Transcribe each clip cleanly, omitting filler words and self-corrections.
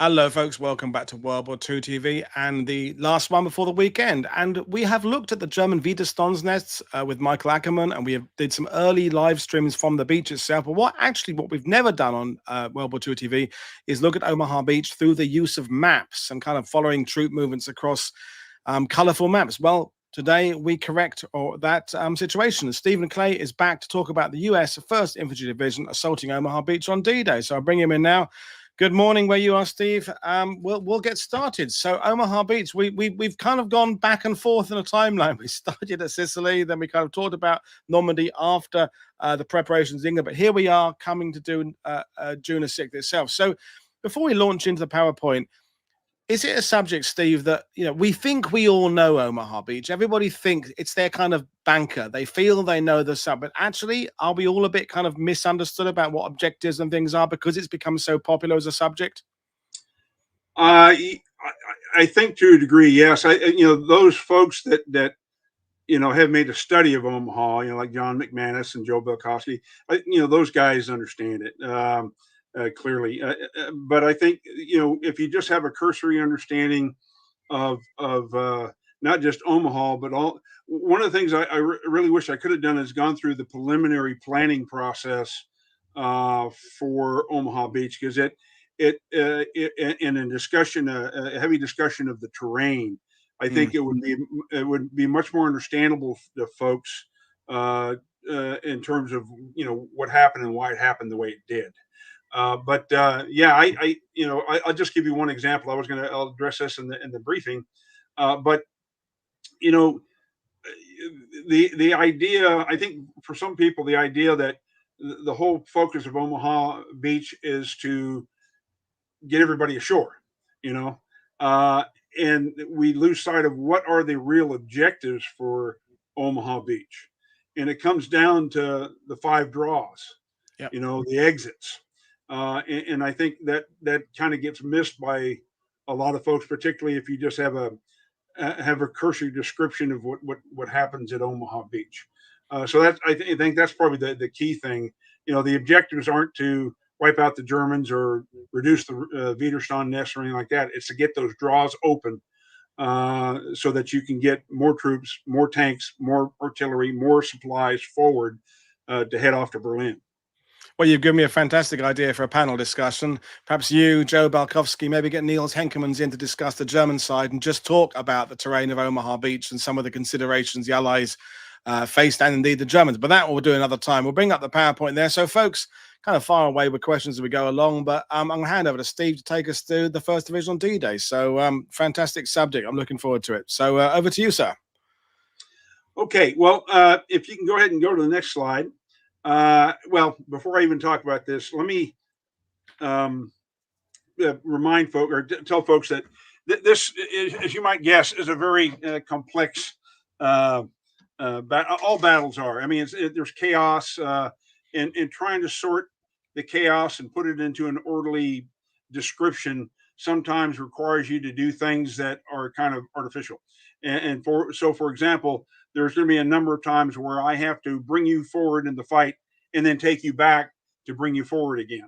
Hello, folks. Welcome back to World War II TV and the last one before the weekend. And we have looked at the German Widerstandsnetz with Michael Ackerman, and we have did some early live streams from the beach itself. But what we've never done on World War II TV is look at Omaha Beach through the use of maps and kind of following troop movements across colorful maps. Well, today we correct that situation. Stephen Clay is back to talk about the U.S. 1st Infantry Division assaulting Omaha Beach on D-Day. So I'll bring him in now. Good morning, where you are, Steve. We'll get started. So Omaha Beach, we've kind of gone back and forth in a timeline. We started at Sicily, then we kind of talked about Normandy after the preparations in England, but here we are coming to do June the 6th itself. So before we launch into the PowerPoint, is it a subject, Steve, that we think we all know Omaha Beach? Everybody thinks it's their kind of banker. They feel they know the sub, but actually, are we all a bit kind of misunderstood about what objectives and things are because it's become so popular as a subject? I think to a degree, yes. Those folks that have made a study of Omaha, like John McManus and Joe Belkowski, those guys understand it. Clearly. But I think, if you just have a cursory understanding of not just Omaha, but one of the things I really wish I could have done is gone through the preliminary planning process for Omaha Beach, because in a discussion, a heavy discussion of the terrain, I think it would be much more understandable to folks in terms of what happened and why it happened the way it did. I'll just give you one example. I'll address this in the briefing, but the idea, I think for some people, the idea that the whole focus of Omaha Beach is to get everybody ashore, and we lose sight of what are the real objectives for Omaha Beach, and it comes down to the 5 draws, Yep. The exits. And I think that kind of gets missed by a lot of folks, particularly if you just have a cursory description of what happens at Omaha Beach. So I think that's probably the key thing. The objectives aren't to wipe out the Germans or reduce the Widerstandsnetz or anything like that. It's to get those draws open so that you can get more troops, more tanks, more artillery, more supplies forward to head off to Berlin. Well, you've given me a fantastic idea for a panel discussion. Perhaps you, Joe Balkowski, maybe get Niels Henkemans in to discuss the German side and just talk about the terrain of Omaha Beach and some of the considerations the Allies faced, and indeed the Germans. But that we'll do another time. We'll bring up the PowerPoint there. So, folks, kind of far away with questions as we go along, but I'm going to hand over to Steve to take us through the 1st Division on D-Day. So, fantastic subject. I'm looking forward to it. So, over to you, sir. Okay. Well, if you can go ahead and go to the next slide. Well, before I even talk about this, let me remind folks or tell folks that this, as you might guess, is a very complex. All battles are. I mean, there's chaos, and trying to sort the chaos and put it into an orderly description sometimes requires you to do things that are kind of artificial. For example, there's going to be a number of times where I have to bring you forward in the fight and then take you back to bring you forward again,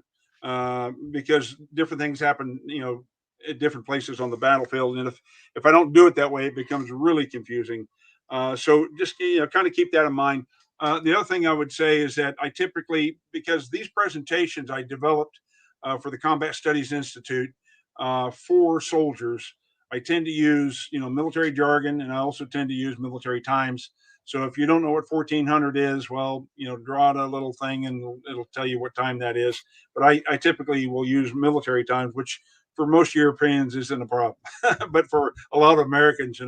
because different things happen, at different places on the battlefield. And if I don't do it that way, it becomes really confusing. So just kind of keep that in mind. The other thing I would say is that I typically, because these presentations I developed for the Combat Studies Institute for soldiers, I tend to use, military jargon, and I also tend to use military times. So if you don't know what 1400 is, well, draw out a little thing and it'll tell you what time that is. But I typically will use military times, which for most Europeans isn't a problem. But for a lot of Americans,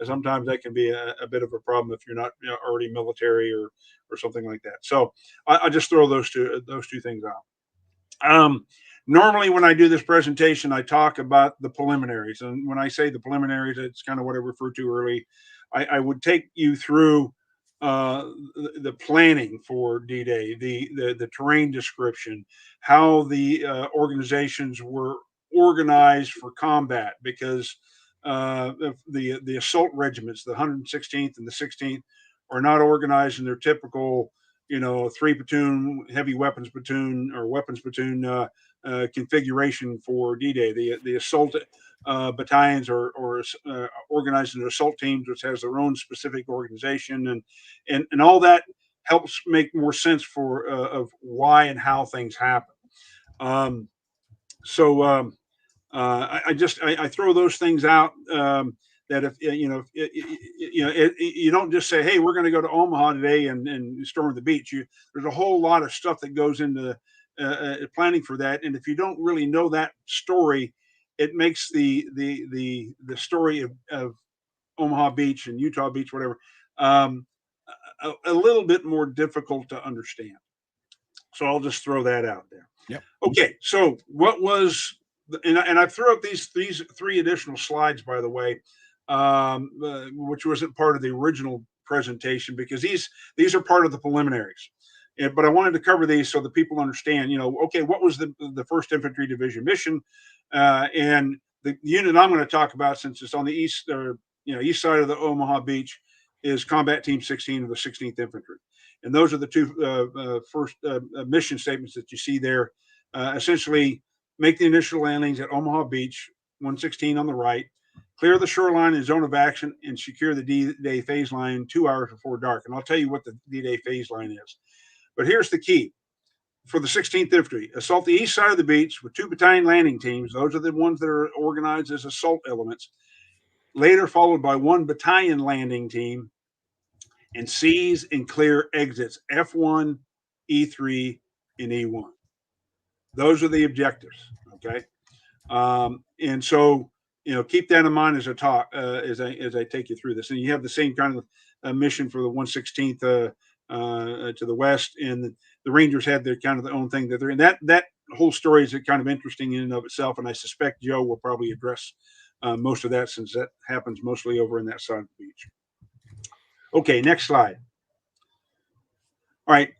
sometimes that can be a bit of a problem if you're not already military or something like that. So I just throw those two things out. Normally, when I do this presentation, I talk about the preliminaries. And when I say the preliminaries, it's kind of what I referred to early. I would take you through the planning for D-Day, the terrain description, how the organizations were organized for combat, because the assault regiments, the 116th and the 16th, are not organized in their typical 3 platoon heavy weapons platoon or weapons platoon configuration for D-Day. The assault battalions or organized into assault teams, which has their own specific organization, and all that helps make more sense for of why and how things happen. Um, so I throw those things out. That if you don't just say, hey, we're going to go to Omaha today and storm the beach. There's a whole lot of stuff that goes into planning for that, and if you don't really know that story, it makes the story of Omaha Beach and Utah Beach, whatever, um, a little bit more difficult to understand. So I'll just throw that out there. Yep. Okay, so what was and I threw up these 3 additional slides, by the way, which wasn't part of the original presentation because these are part of the preliminaries. But I wanted to cover these so that people understand, okay, what was the First Infantry Division mission, and the unit I'm going to talk about, since it's on the east east side of the Omaha Beach, is Combat Team 16 of the 16th Infantry, and those are the 2 first mission statements that you see there. Essentially, make the initial landings at Omaha Beach, 116 on the right, clear the shoreline and zone of action, and secure the D-Day phase line 2 hours before dark. And I'll tell you what the D-Day phase line is. But here's the key. For the 16th Infantry, assault the east side of the beach with 2 battalion landing teams. Those are the ones that are organized as assault elements. Later followed by 1 battalion landing team, and seize and clear exits F1, E3, and E1. Those are the objectives. Okay. And so, keep that in mind as I talk, as I take you through this. And you have the same kind of mission for the 116th to the west, and the Rangers had their kind of their own thing that they're in. That whole story is kind of interesting in and of itself, and I suspect Joe will probably address most of that, since that happens mostly over in that side of the beach. Okay, next slide. All right,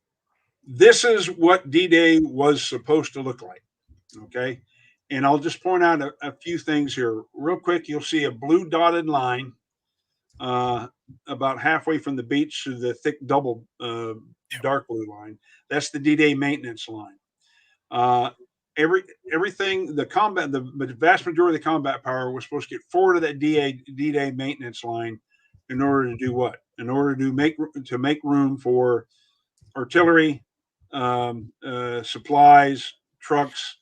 this is what D-Day was supposed to look like. Okay. And I'll just point out a few things here real quick. You'll see a blue dotted line about halfway from the beach to the thick double dark blue line. That's the D-Day maintenance line. Everything, the vast majority of the combat power was supposed to get forward to that D-Day maintenance line in order to do what? In order to make room for artillery, supplies, trucks,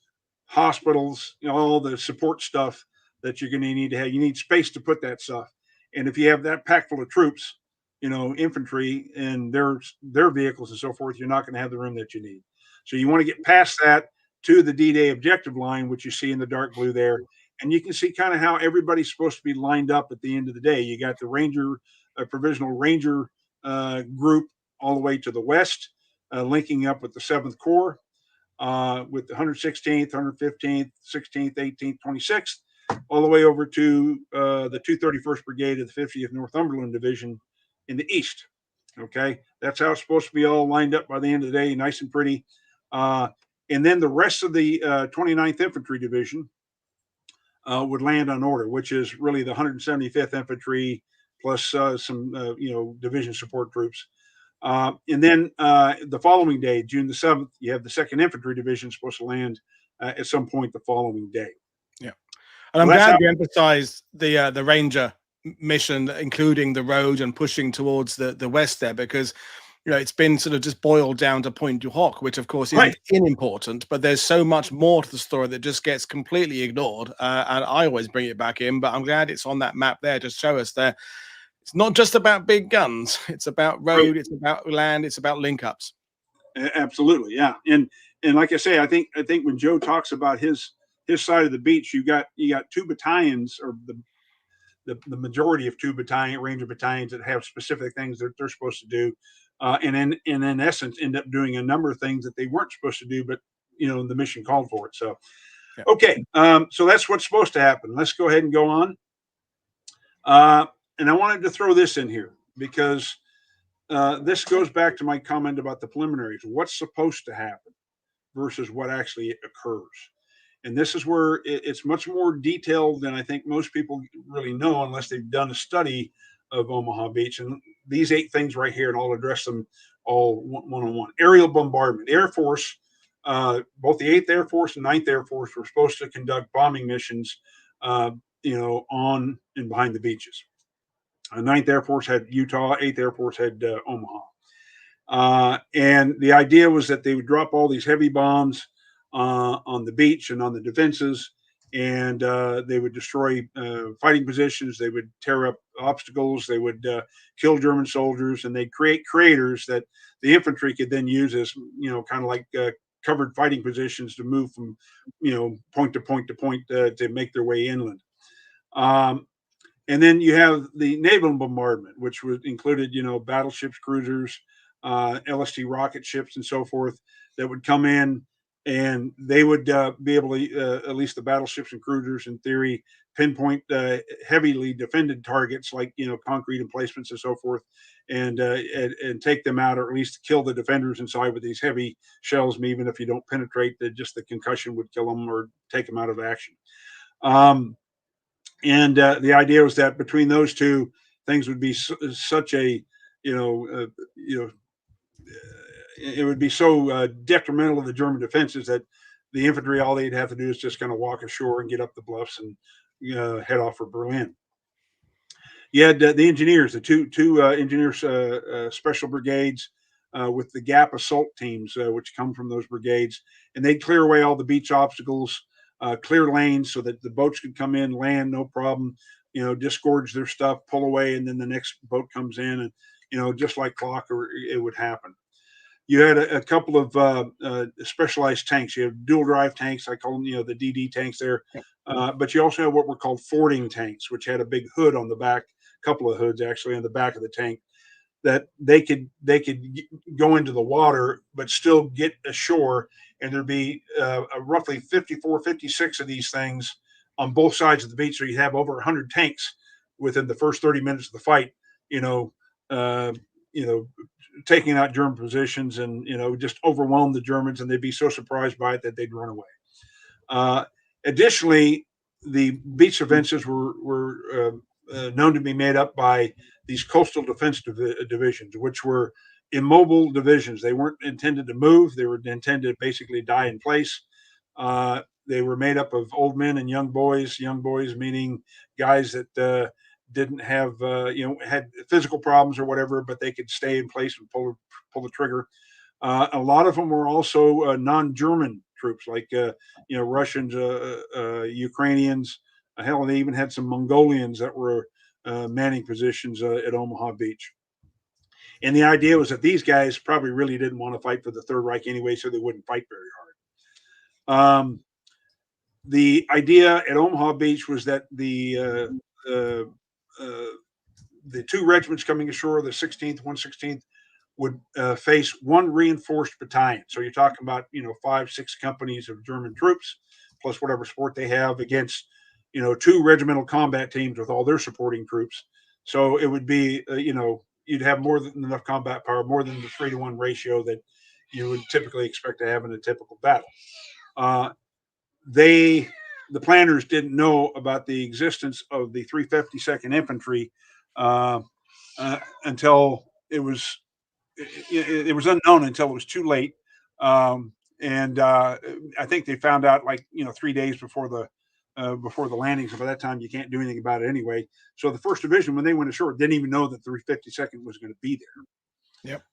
hospitals, all the support stuff that you're going to need to have. You need space to put that stuff. And if you have that pack full of troops, infantry and their vehicles and so forth, you're not going to have the room that you need. So you want to get past that to the D-Day objective line, which you see in the dark blue there. And you can see kind of how everybody's supposed to be lined up at the end of the day. You got the Ranger, provisional Ranger group all the way to the west, linking up with the 7th Corps, with the 116th, 115th, 16th, 18th, 26th, all the way over to the 231st Brigade of the 50th Northumberland Division in the east. Okay, that's how it's supposed to be all lined up by the end of the day, nice and pretty. And then the rest of the 29th Infantry Division would land on order, which is really the 175th Infantry plus some division support troops. And then the following day, June the 7th, you have the 2nd Infantry Division supposed to land at some point the following day. Yeah. And I'm glad you emphasized the Ranger mission, including the road and pushing towards the west there, because it's been sort of just boiled down to Point du Hoc, which of course isn't unimportant, but there's so much more to the story that just gets completely ignored. And I always bring it back in, but I'm glad it's on that map there to show us there. It's not just about big guns. It's about road. It's about land. It's about link ups. Absolutely, yeah. And like I say, I think when Joe talks about his side of the beach, you got 2 battalions, or the majority of 2 Ranger battalions that have specific things that they're supposed to do, and in essence end up doing a number of things that they weren't supposed to do, but the mission called for it. So, okay, so that's what's supposed to happen. Let's go ahead and go on. And I wanted to throw this in here because this goes back to my comment about the preliminaries. What's supposed to happen versus what actually occurs. And this is where it's much more detailed than I think most people really know, unless they've done a study of Omaha Beach. And these 8 things right here, and I'll address them all one on one. Aerial bombardment. The Air Force, both the 8th Air Force and 9th Air Force were supposed to conduct bombing missions, on and behind the beaches. 9th Air Force had Utah, 8th Air Force had Omaha. And the idea was that they would drop all these heavy bombs on the beach and on the defenses, and they would destroy fighting positions. They would tear up obstacles. They would kill German soldiers, and they'd create craters that the infantry could then use as, kind of like covered fighting positions to move from, point to point to point to make their way inland. And then you have the naval bombardment, which was included, battleships, cruisers, LST rocket ships, and so forth, that would come in, and they would be able to, at least the battleships and cruisers, in theory, pinpoint heavily defended targets like, concrete emplacements and so forth, and take them out, or at least kill the defenders inside with these heavy shells. And even if you don't penetrate, just the concussion would kill them or take them out of action. And the idea was that between those two, things would be such a, it would be so detrimental to the German defenses that the infantry, all they'd have to do is just kind of walk ashore and get up the bluffs and head off for Berlin. You had the engineers, the two engineers special brigades with the gap assault teams, which come from those brigades, and they'd clear away all the beach obstacles, clear lanes so that the boats could come in, land, no problem, disgorge their stuff, pull away, and then the next boat comes in, and, just like clock, or it would happen. You had a couple of specialized tanks. You have dual drive tanks. I call them, the DD tanks there. But you also have what were called fording tanks, which had a big hood on the back, a couple of hoods actually on the back of the tank, that they could go into the water, but still get ashore. And there'd be roughly 54, 56 of these things on both sides of the beach. So you have over 100 tanks within the first 30 minutes of the fight, taking out German positions, and, just overwhelm the Germans, and they'd be so surprised by it that they'd run away. Additionally, the beach defenses were known to be made up by these coastal defense divisions, which were immobile divisions. They weren't intended to move. They were intended to basically die in place. They were made up of old men and young boys meaning guys that didn't have, had physical problems or whatever, but they could stay in place and pull the trigger. A lot of them were also non-German troops, like, Russians, Ukrainians. Hell, they even had some Mongolians that were manning positions at Omaha Beach. And the idea was that these guys probably really didn't want to fight for the Third Reich anyway, so they wouldn't fight very hard. The idea at Omaha Beach was that the two regiments coming ashore, the 16th, 116th, would face one reinforced battalion. So you're talking about, 5, 6 companies of German troops, plus whatever support they have, against, 2 regimental combat teams with all their supporting troops. So it would be, you'd have more than enough combat power, more than the 3-to-1 ratio that you would typically expect to have in a typical battle. The planners didn't know about the existence of the 352nd Infantry until it was unknown until it was too late. And I think they found out 3 days before the landing. So by that time, you can't do anything about it anyway. So the 1st Division, when they went ashore, didn't even know that the 352nd was going to be there. Yep.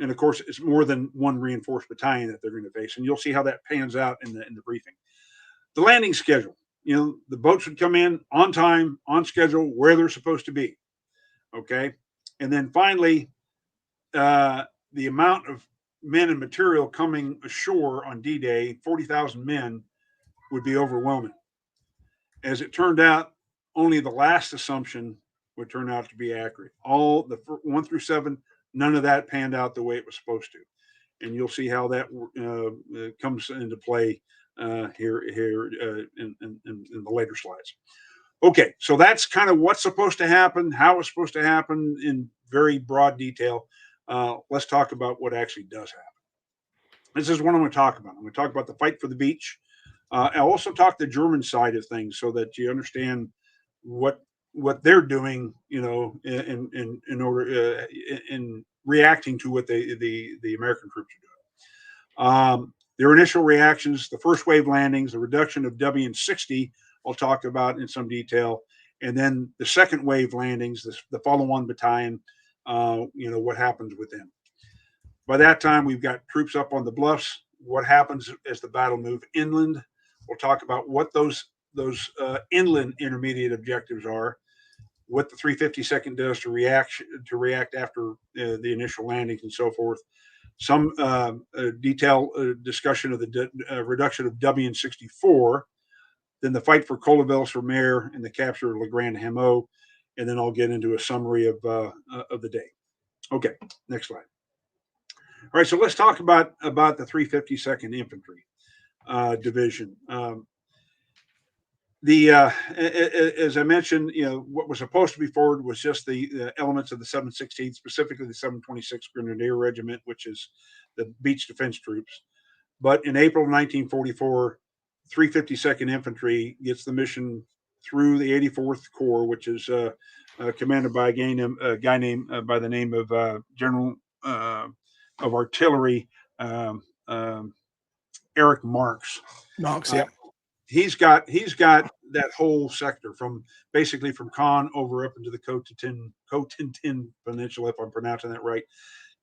And of course, it's more than one reinforced battalion that they're going to face, and you'll see how that pans out in the briefing. The landing schedule. The boats would come in on time, on schedule, where they're supposed to be. Okay, and then finally, the amount of men and material coming ashore on D-Day, 40,000 men, would be overwhelming. As it turned out, only the last assumption would turn out to be accurate. All the 1 through 7, none of that panned out the way it was supposed to, and you'll see how that comes into play here in the later slides. Okay, so that's kind of what's supposed to happen, how it's supposed to happen in very broad detail. Let's talk about what actually does happen. This is what I'm going to talk about. I'm going to talk about the fight for the beach. I'll also talk the German side of things so that you understand what what they're doing, in order in reacting to what the American troops are doing. Their initial reactions, the first wave landings, the reduction of W-60, I'll talk about in some detail, and then the second wave landings, the follow-on battalion, what happens with them. By that time, we've got troops up on the bluffs. What happens as the battle moves inland? We'll talk about what those inland intermediate objectives are, what the 352nd does to react after the initial landings and so forth. Some detailed discussion of the reduction of W-64, then the fight for Colleville-sur-Mer and the capture of Le Grand Hameau, and then I'll get into a summary of the day. Okay, next slide. All right, so let's talk about the 352nd Infantry Division. As I mentioned, what was supposed to be forward was just the elements of the 716th, specifically the 726th Grenadier Regiment, which is the beach defense troops. But in April of 1944, 352nd Infantry gets the mission through the 84th Corps, which is commanded by a guy named by the name of General of Artillery Eric Marks. Yeah. He's got that whole sector from Caen over up into the Cotentin Peninsula, if I'm pronouncing that right.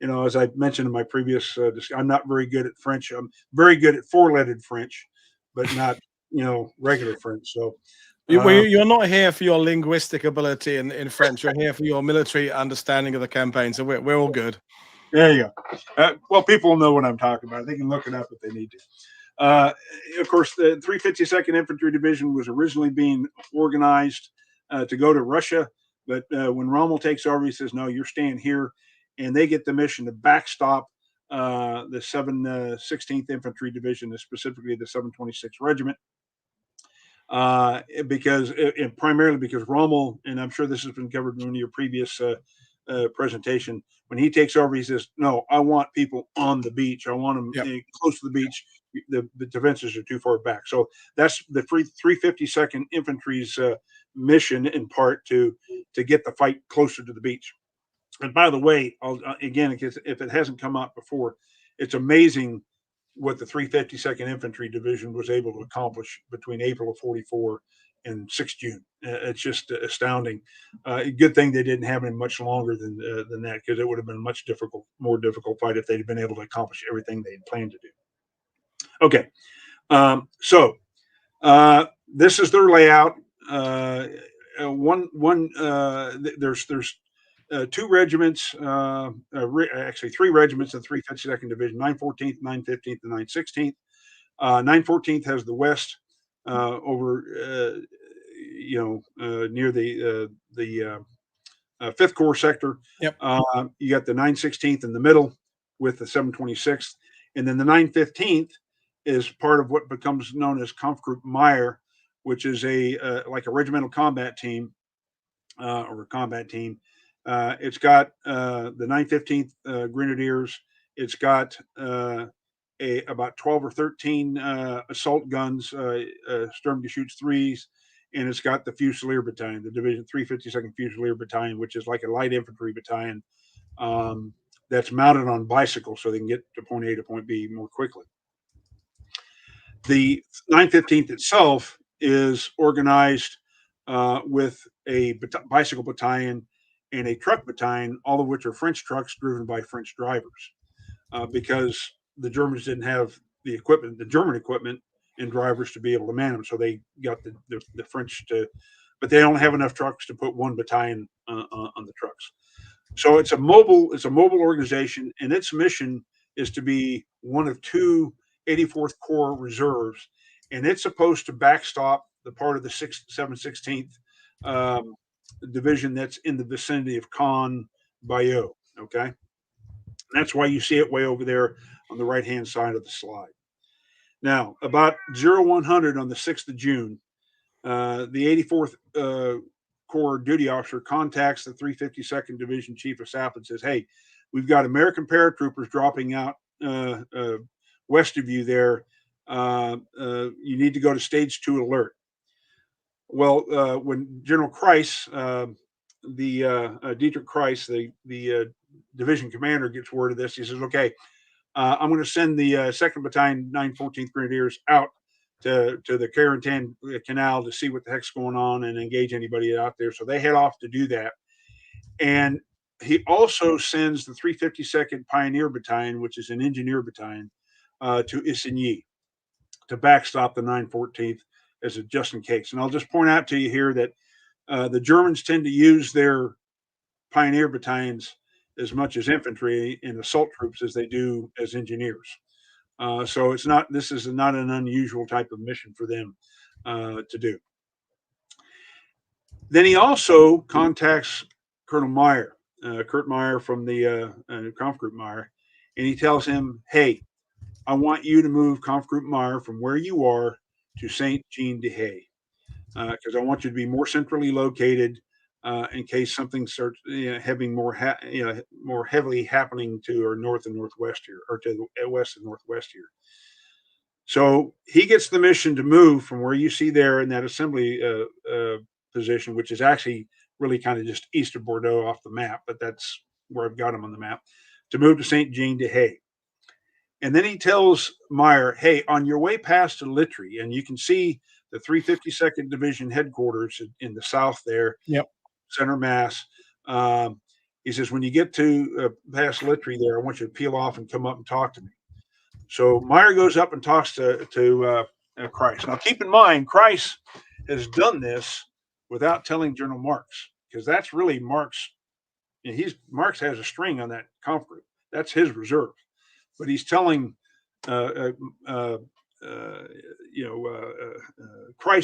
As I mentioned in my previous, I'm not very good at French. I'm very good at four-lettered French, but not regular French. So you're not here for your linguistic ability in French. You're here for your military understanding of the campaign. So we're all good. There you go. Well, people know what I'm talking about. They can look it up if they need to. Of course, the 352nd Infantry Division was originally being organized to go to Russia, but when Rommel takes over, he says, "No, you're staying here," and they get the mission to backstop the 716th Infantry Division, specifically the 726th Regiment, primarily because Rommel, and I'm sure this has been covered in your previous presentation, when he takes over, he says, "No, I want people on the beach. I want them close to the beach. The defenses are too far back." So that's the 352nd Infantry's mission, in part, to get the fight closer to the beach. And by the way, again, if it hasn't come out before, it's amazing what the 352nd Infantry Division was able to accomplish between April of 44 and 6 June. It's just astounding. Good thing they didn't have it much longer than that, because it would have been a much more difficult fight if they'd been able to accomplish everything they had planned to do. Okay, so this is their layout. There's two regiments, actually three regiments of the 352nd Division: 914th, 915th, and 916th. 914th has the west over, near the 5th Corps sector. Yep. You got the 916th in the middle with the 726th, and then the 915th is part of what becomes known as Kampfgruppe Meyer, which is like a regimental combat team, or a combat team. It's got the 915th Grenadiers. It's got about 12 or 13 assault guns, Sturmgeschütz 3s, and it's got the Fusilier Battalion, the Division 352nd Fusilier Battalion, which is like a light infantry battalion that's mounted on bicycles so they can get to point A to point B more quickly. The 915th itself is organized with a bicycle battalion and a truck battalion, all of which are French trucks driven by French drivers, because the Germans didn't have the German equipment and drivers to be able to man them. So they got the French but they don't have enough trucks to put one battalion on the trucks. So it's a mobile organization, and its mission is to be one of two 84th Corps reserves, and it's supposed to backstop the part of the 716th division that's in the vicinity of Caen, Bayeux. Okay, and that's why you see it way over there on the right-hand side of the slide. Now, about 0100 on the 6th of June, the 84th Corps duty officer contacts the 352nd Division Chief of Staff and says, "Hey, we've got American paratroopers dropping out west of you there. You need to go to stage 2 alert." Well, when General Kreis, Dietrich Kreis, the division commander, gets word of this, he says, "Okay, I'm going to send the Second Battalion, 914th Grenadiers out to the Carentan Canal to see what the heck's going on and engage anybody out there." So they head off to do that, and he also sends the 352nd Pioneer Battalion, which is an engineer battalion, to Isigny to backstop the 914th as a just in case. And I'll just point out to you here that the Germans tend to use their pioneer battalions as much as infantry and assault troops as they do as engineers. So it's not. This is not an unusual type of mission for them to do. Then he also contacts Colonel Meyer, Kurt Meyer from the Kampfgruppe Meyer, and he tells him, "Hey, I want you to move Kampfgruppe Meyer from where you are to Saint Jean de Hay, because I want you to be more centrally located in case something starts having more more heavily happening to our north and northwest here, or to the west and northwest here." So he gets the mission to move from where you see there in that assembly position, which is actually really kind of just east of Bordeaux off the map, but that's where I've got him on the map, to move to Saint Jean de Hay. And then he tells Meyer, "Hey, on your way past to Litry, and you can see the 352nd Division headquarters in the south there, Yep. center mass." He says, "When you get to past Litry there, I want you to peel off and come up and talk to me." So Meyer goes up and talks to Kreis. Now, keep in mind, Kreis has done this without telling General Marks, because that's really Marks. Marks has a string on that Kampfgruppe. That's his reserve, but he's telling Kreis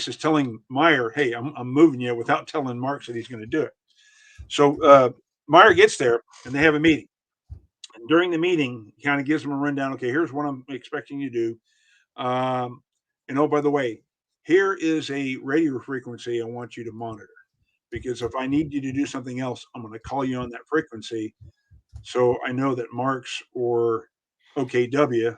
is telling Meyer, "Hey, I'm moving you," without telling Marks that he's going to do it. So Meyer gets there and they have a meeting. And during the meeting, he kind of gives him a rundown. "Okay, here's what I'm expecting you to do. And oh, by the way, here is a radio frequency I want you to monitor, because if I need you to do something else, I'm going to call you on that frequency. So I know that Marks or OKW,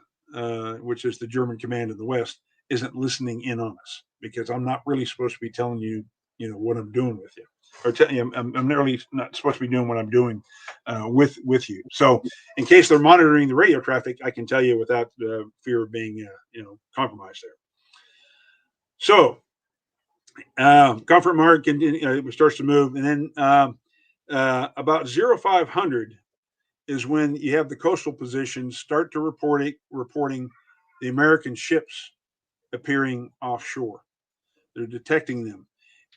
which is the German command in the West, isn't listening in on us, because I'm not really supposed to be telling you, what I'm doing with you, or telling you I'm really not supposed to be doing what I'm doing with you. So in case they're monitoring the radio traffic, I can tell you without fear of being compromised there." So Comfort Mark starts to move, and then about 0500 is when you have the coastal positions start to reporting the American ships appearing offshore. They're detecting them,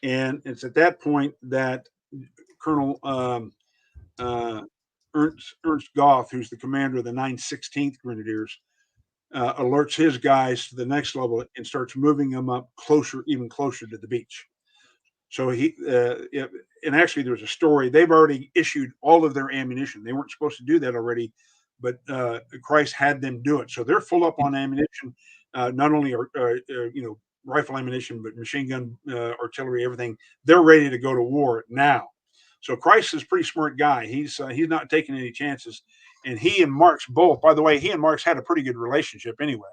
and it's at that point that Colonel Ernst Goth, who's the commander of the 916th Grenadiers, alerts his guys to the next level and starts moving them up even closer to the beach. So and actually there's a story, they've already issued all of their ammunition. They weren't supposed to do that already, but Kreis had them do it. So they're full up on ammunition, not only rifle ammunition, but machine gun, artillery, everything. They're ready to go to war now. So Kreis is a pretty smart guy. He's not taking any chances. And he and Marks both, by the way, he and Marks had a pretty good relationship anyway.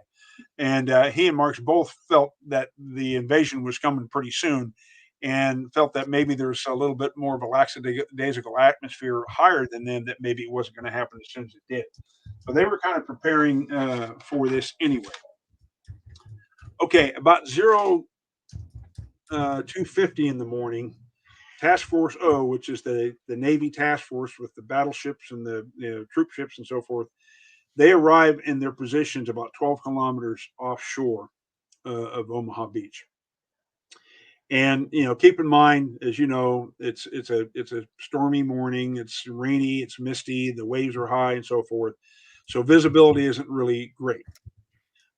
And he and Marks both felt that the invasion was coming pretty soon, and felt that maybe there's a little bit more of a lackadaisical atmosphere higher than them, that maybe it wasn't going to happen as soon as it did. So they were kind of preparing for this anyway. Okay, about 2:50 in the morning, Task Force O, which is the Navy task force with the battleships and the troop ships and so forth, they arrive in their positions about 12 kilometers offshore of Omaha Beach. And keep in mind, as you know, it's a stormy morning. It's rainy. It's misty. The waves are high and so forth. So visibility isn't really great.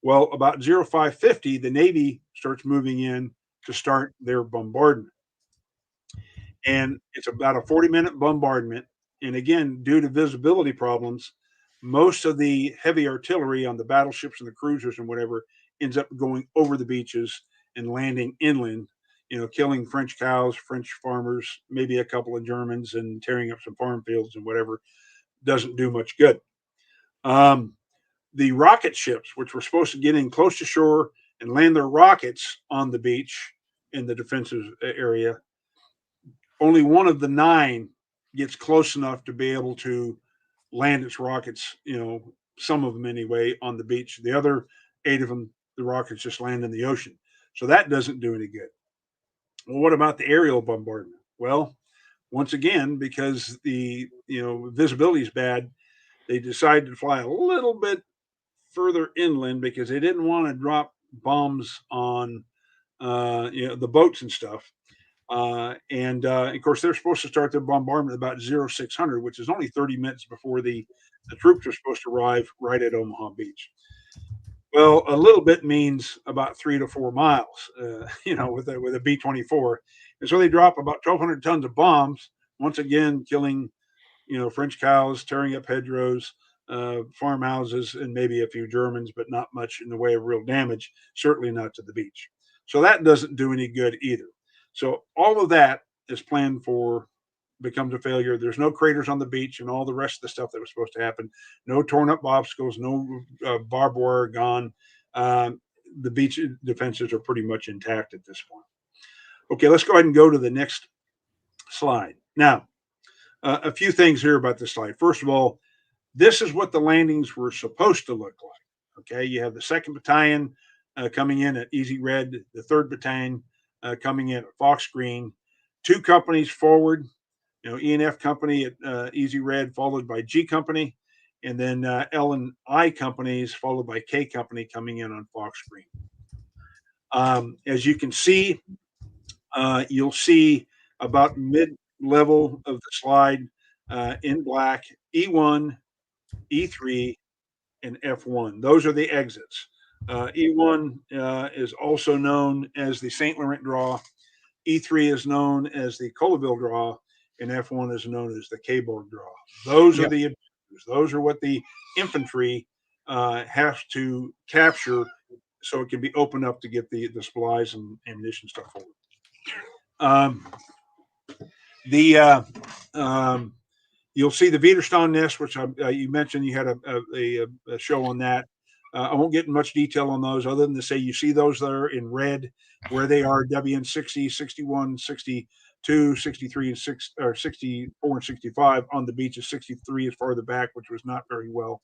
Well, about 0550, the Navy starts moving in to start their bombardment, and it's about a 40-minute bombardment. And again, due to visibility problems, most of the heavy artillery on the battleships and the cruisers and whatever ends up going over the beaches and landing inland, killing French cows, French farmers, maybe a couple of Germans, and tearing up some farm fields and whatever. Doesn't do much good. The rocket ships, which were supposed to get in close to shore and land their rockets on the beach, in the defensive area. Only one of the 9 gets close enough to be able to land its rockets, some of them anyway, on the beach. The other 8 of them, the rockets just land in the ocean. So that doesn't do any good. Well, what about the aerial bombardment? Well, once again, because the visibility is bad, they decided to fly a little bit further inland because they didn't want to drop bombs on the boats and stuff. And of course, they're supposed to start their bombardment about 0600, which is only 30 minutes before the troops are supposed to arrive right at Omaha Beach. Well, a little bit means about 3 to 4 miles, with a B-24, and so they drop about 1,200 tons of bombs. Once again, killing French cows, tearing up hedgerows, farmhouses, and maybe a few Germans, but not much in the way of real damage. Certainly not to the beach. So that doesn't do any good either. So all of that is planned for becomes a failure. There's no craters on the beach and all the rest of the stuff that was supposed to happen. No torn up obstacles, no barbed wire gone. The beach defenses are pretty much intact at this point. Okay, let's go ahead and go to the next slide. Now, a few things here about this slide. First of all, this is what the landings were supposed to look like. Okay, you have the 2nd Battalion coming in at Easy Red, the 3rd Battalion coming in at Fox Green, 2 companies forward, E and F Company at Easy Red, followed by G Company, and then L and I companies, followed by K Company coming in on Fox Green. As you can see, you'll see about mid-level of the slide in black, E1, E3, and F1. Those are the exits. E1 is also known as the St. Laurent Draw. E3 is known as the Colleville Draw, and F1 is known as the Caborg Draw. Those are the objectives. Those are what the infantry has to capture so it can be opened up to get the supplies and ammunition stuff forward. You'll see the Widerstand nest, which you mentioned. You had a show on that. I won't get in much detail on those other than to say you see those there in red where they are WN 60, 61, 62, 63, and 64 and 65 on the beach. 63 is farther back, which was not very well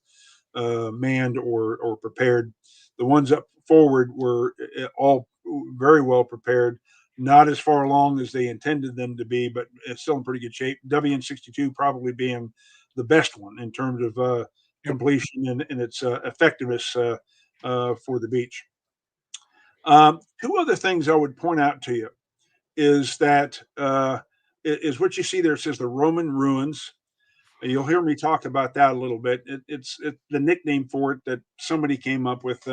manned or prepared. The ones up forward were all very well prepared, not as far along as they intended them to be, but it's still in pretty good shape. WN 62 probably being the best one in terms of completion and its effectiveness for the beach. 2 other things I would point out to you is that is what you see there. It says the Roman ruins. You'll hear me talk about that a little bit. It's the nickname for it that somebody came up with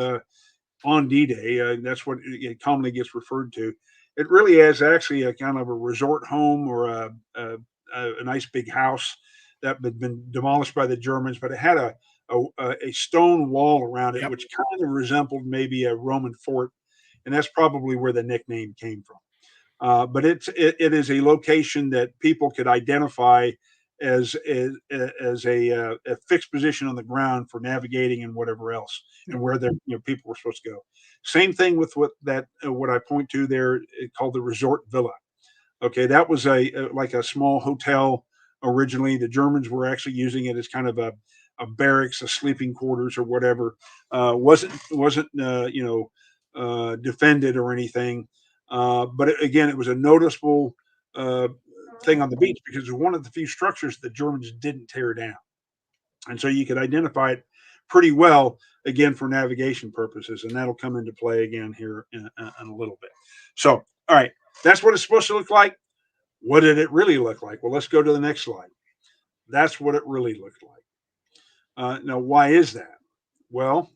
on D-Day. That's what it commonly gets referred to. It really is actually a kind of a resort home or a nice big house that had been demolished by the Germans, but it had a stone wall around it, which kind of resembled maybe a Roman fort, and that's probably where the nickname came from. But it is a location that people could identify as a fixed position on the ground for navigating and whatever else, and where their people were supposed to go. Same thing with what I point to there, called the Resort Villa. Okay, that was like a small hotel originally. The Germans were actually using it as kind of a barracks, a sleeping quarters, or whatever. Wasn't defended or anything. But again, it was a noticeable thing on the beach because it was one of the few structures the Germans didn't tear down, and so you could identify it pretty well again for navigation purposes, and that'll come into play again here in a little bit. So, all right, that's what it's supposed to look like. What did it really look like? Well, let's go to the next slide. That's what it really looked like. Now, why is that? Well,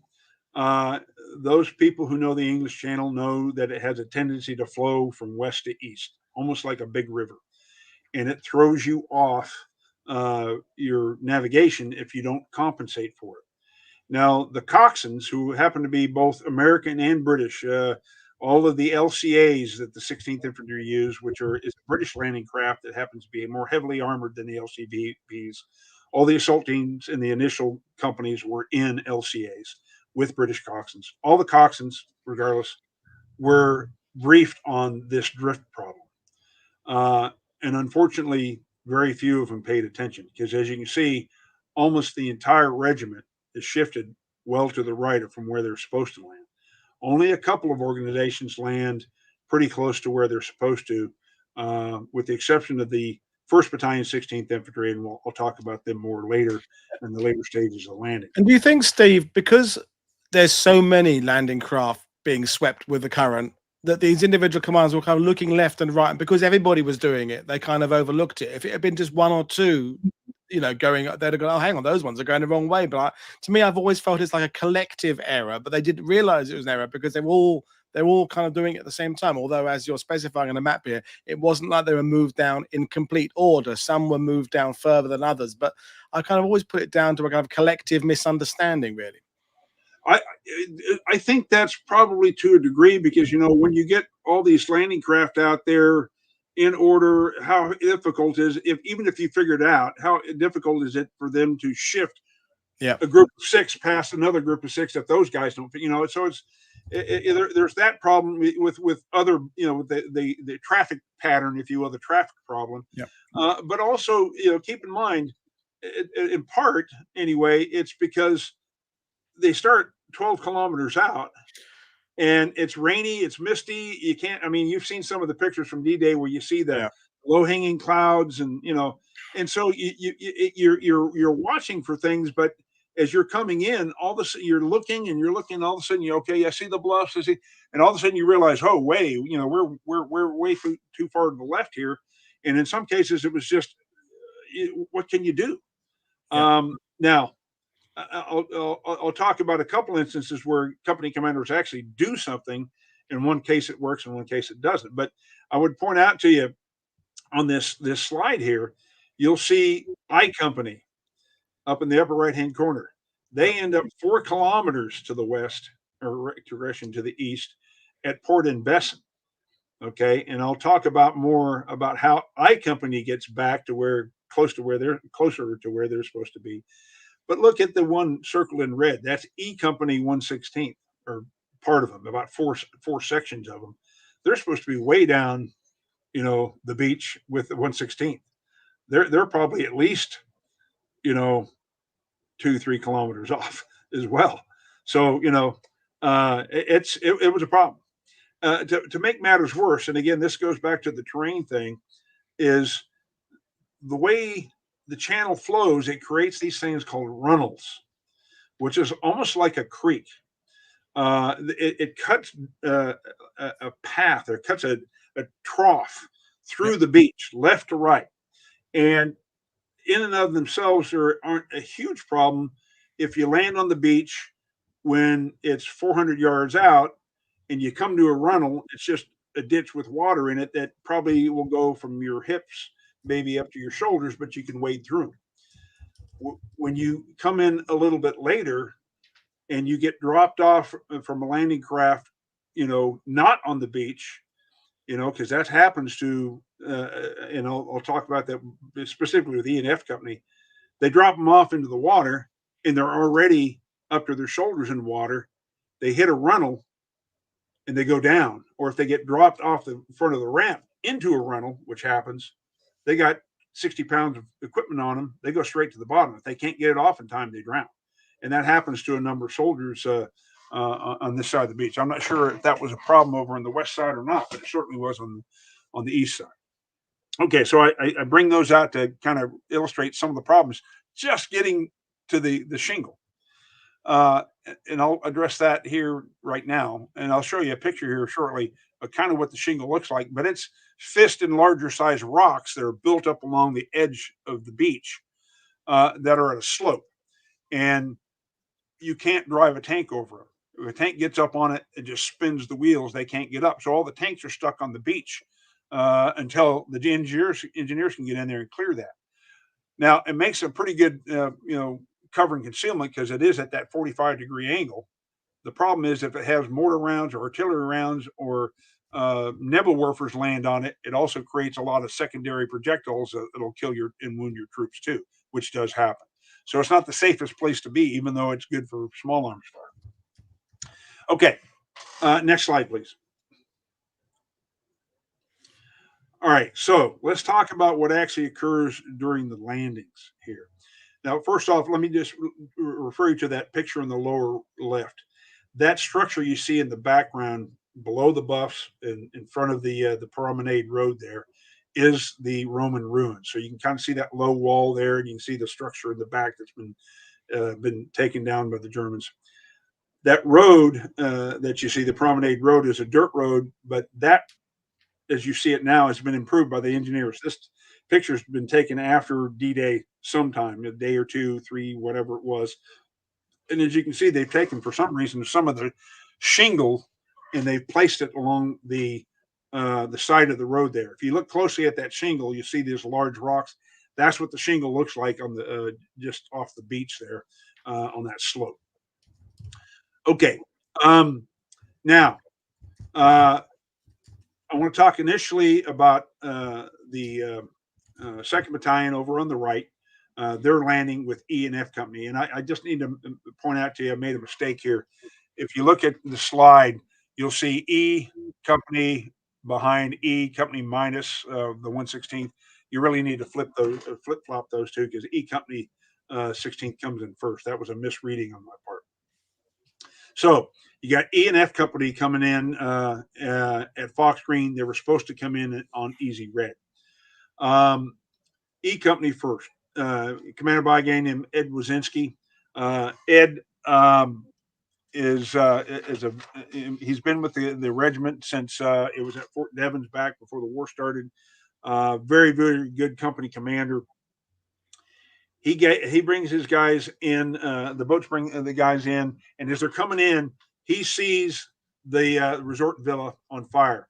those people who know the English Channel know that it has a tendency to flow from west to east, almost like a big river, and it throws you off your navigation if you don't compensate for it. Now, the coxswains, who happen to be both American and British, all of the LCAs that the 16th Infantry use, which is a British landing craft that happens to be more heavily armored than the LCVs, all the assault teams in the initial companies were in LCAs with British coxswains. All the coxswains, regardless, were briefed on this drift problem. And unfortunately, very few of them paid attention because, as you can see, almost the entire regiment is shifted well to the right from where they're supposed to land. Only a couple of organizations land pretty close to where they're supposed to, with the exception of the 1st Battalion, 16th Infantry, and I'll talk about them more later in the later stages of landing. And do you think, Steve, because there's so many landing craft being swept with the current, that these individual commanders were kind of looking left and right, and because everybody was doing it, they kind of overlooked it? If it had been just one or two, going, they'd have gone, oh, hang on, those ones are going the wrong way. But to me, I've always felt it's like a collective error, but they didn't realize it was an error because they're all kind of doing it at the same time. Although, as you're specifying on the map here, it wasn't like they were moved down in complete order. Some were moved down further than others, but I kind of always put it down to a kind of collective misunderstanding, really. I think that's probably to a degree because, when you get all these landing craft out there in order, how difficult is even if you figured out how difficult is it for them to shift a group of 6 past another group of 6 if those guys don't, so there's that problem with other, the traffic pattern, if you will, the traffic problem. But also, keep in mind, in part anyway, it's because they start 12 kilometers out and it's rainy, it's misty. You can't, you've seen some of the pictures from D-Day where you see the low hanging clouds and, and so you're watching for things, but as you're coming in, all of a sudden you're looking and all of a sudden I see the bluffs, and all of a sudden you realize, oh, we're way too far to the left here. And in some cases it was just, what can you do? Now, I'll talk about a couple instances where company commanders actually do something. In one case it works, in one case it doesn't. But I would point out to you on this slide here, you'll see I Company up in the upper right-hand corner. They end up 4 kilometers to the west, or direction to the east, at Port-in-Besson. Okay, and I'll talk more about how I Company gets back to closer to where they're supposed to be. But look at the one circled in red. That's E Company 116th, or part of them, about four sections of them. They're supposed to be way down, the beach with the 116th. They're probably at least, 2-3 kilometers off as well. So, it was a problem. To make matters worse, and again, this goes back to the terrain thing, is the way the channel flows, it creates these things called runnels, which is almost like a creek. It cuts a path, or cuts a trough through the beach, left to right. And in and of themselves, there aren't a huge problem if you land on the beach when it's 400 yards out and you come to a runnel. It's just a ditch with water in it that probably will go from your hips maybe up to your shoulders, but you can wade through them. When you come in a little bit later and you get dropped off from a landing craft, not on the beach, because that happens to, and I'll talk about that specifically with E&F Company. They drop them off into the water and they're already up to their shoulders in water. They hit a runnel and they go down. Or if they get dropped off the front of the ramp into a runnel, which happens, they got 60 pounds of equipment on them. They go straight to the bottom. If they can't get it off in time, they drown. And that happens to a number of soldiers on this side of the beach. I'm not sure if that was a problem over on the west side or not, but it certainly was on the east side. Okay, so I bring those out to kind of illustrate some of the problems just getting to the shingle. And I'll address that here right now. And I'll show you a picture here shortly of kind of what the shingle looks like. But it's fist and larger size rocks that are built up along the edge of the beach that are at a slope. And you can't drive a tank over them. If a tank gets up on it, it just spins the wheels. They can't get up. So all the tanks are stuck on the beach until the engineers can get in there and clear that. Now, it makes a pretty good, cover and concealment because it is at that 45-degree angle. The problem is if it has mortar rounds or artillery rounds or Nebelwerfers land on it, it also creates a lot of secondary projectiles that'll kill and wound your troops too, which does happen. So it's not the safest place to be, even though it's good for small arms fire. Okay, next slide, please. All right, so let's talk about what actually occurs during the landings here. Now, first off, let me just refer you to that picture in the lower left. That structure you see in the background below the buffs in front of the promenade road there is the Roman ruin. So you can kind of see that low wall there, and you can see the structure in the back that's been taken down by the Germans. That road that you see, the promenade road, is a dirt road, but that, as you see it now, has been improved by the engineers. This picture's been taken after D-Day sometime, a day or two, three, whatever it was. And as you can see, they've taken, for some reason, some of the shingle and they've placed it along the side of the road there. If you look closely at that shingle, you see these large rocks. That's what the shingle looks like on the just off the beach there on that slope. Okay. Now, uh, I want to talk initially about the Second Battalion over on the right. They're landing with E and F Company, and I just need to point out to you, I made a mistake here. If you look at the slide, you'll see E Company behind E Company minus the 116th. You really need to flip flop those two because E Company 16th comes in first. That was a misreading on my part. So you got E and F Company coming in at Fox Green. They were supposed to come in on Easy Red. E Company first. Commander by a guy named Ed Wazinski. Ed is a he's been with the regiment since it was at Fort Devens back before the war started. Very good company commander. He brings his guys in. The boats bring the guys in, and as they're coming in, he sees the resort villa on fire,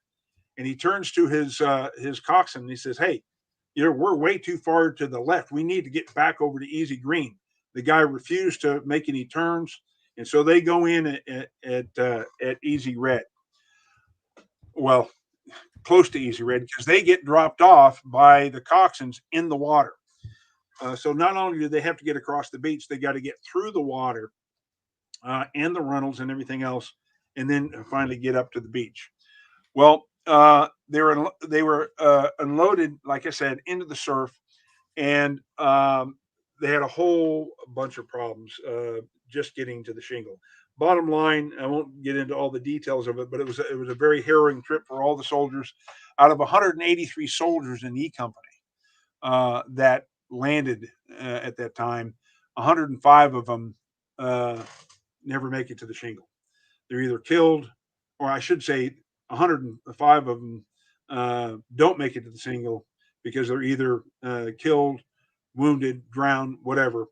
and he turns to his coxswain and he says, "Hey, we're way too far to the left. We need to get back over to Easy Green." The guy refused to make any turns, and so they go in at Easy Red. Well, close to Easy Red because they get dropped off by the coxswains in the water. So not only do they have to get across the beach, they got to get through the water and the runnels and everything else, and then finally get up to the beach. Well, they were unloaded, like I said, into the surf, and they had a whole bunch of problems just getting to the shingle. Bottom line, I won't get into all the details of it, but it was a very harrowing trip for all the soldiers. Out of 183 soldiers in E Company that landed at that time, 105 of them never make it to the shingle. They're either killed, or I should say, 105 of them don't make it to the shingle because they're either killed, wounded, drowned, whatever.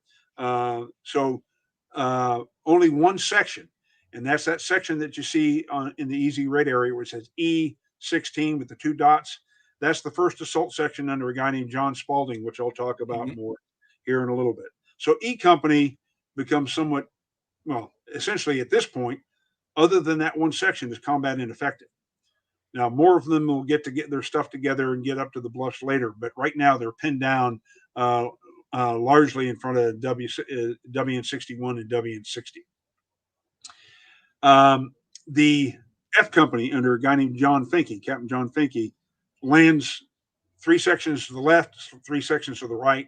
Only one section, and that's that section that you see in the Easy Red area where it says E16 with the two dots. That's the first assault section under a guy named John Spalding, which I'll talk about more here in a little bit. So E Company becomes somewhat, well, essentially at this point, other than that one section, is combat ineffective. Now, more of them will get their stuff together and get up to the bluffs later, but right now they're pinned down largely in front of WN61 and WN60. The F Company, under a guy named John Finke, Captain John Finke, lands 3 sections to the left, 3 sections to the right.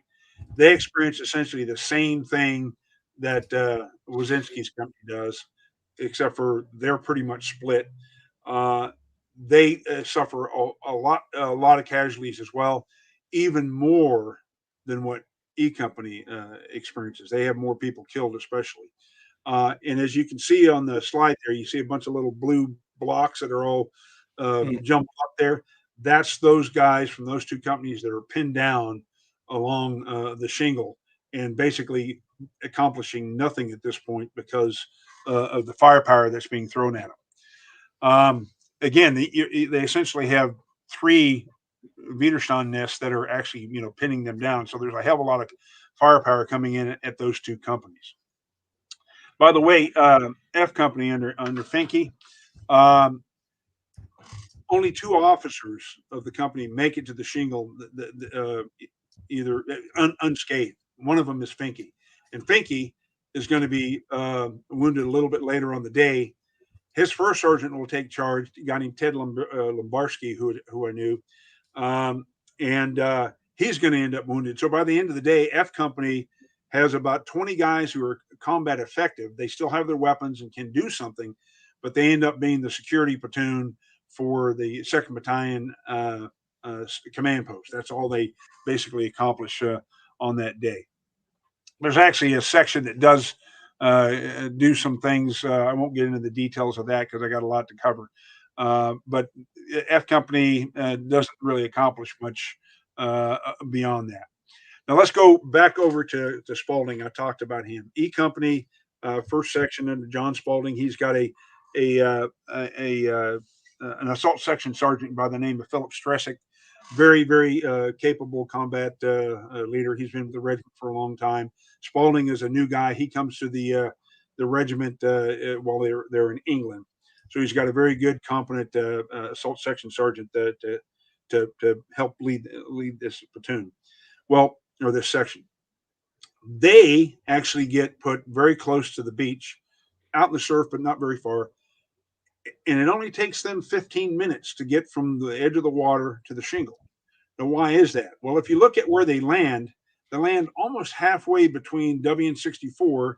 They experience essentially the same thing that Wazinski's company does, except for they're pretty much split. They suffer a lot of casualties as well, even more than what E Company experiences. They have more people killed, especially. And as you can see on the slide there, you see a bunch of little blue blocks that are all jumbled up there. That's those guys from those two companies that are pinned down along the shingle and basically accomplishing nothing at this point because of the firepower that's being thrown at them. Again, they essentially have 3 Widerstand nests that are actually, pinning them down. So there's a hell of a lot of firepower coming in at those two companies. By the way, F Company under Finke, only 2 officers of the company make it to the shingle, either unscathed. One of them is Finke, and Finke is going to be wounded a little bit later on the day. His first sergeant will take charge, a guy named Ted Lombarski, who I knew. and he's going to end up wounded. So by the end of the day, F Company has about 20 guys who are combat effective. They still have their weapons and can do something, but they end up being the security platoon for the 2nd Battalion command post. That's all they basically accomplish on that day. There's actually a section that does do some things. I won't get into the details of that because I got a lot to cover. But F Company doesn't really accomplish much beyond that. Now let's go back over to Spaulding. I talked about him. E Company, first section under John Spaulding. He's got an assault section sergeant by the name of Philip Stresick. Very, very capable combat leader. He's been with the regiment for a long time. Spaulding is a new guy. He comes to the regiment while they're in England. So he's got a very good, competent assault section sergeant to help lead this platoon. Well, or this section. They actually get put very close to the beach, out in the surf, but not very far. And it only takes them 15 minutes to get from the edge of the water to the shingle. Now, why is that? Well, if you look at where they land almost halfway between WN64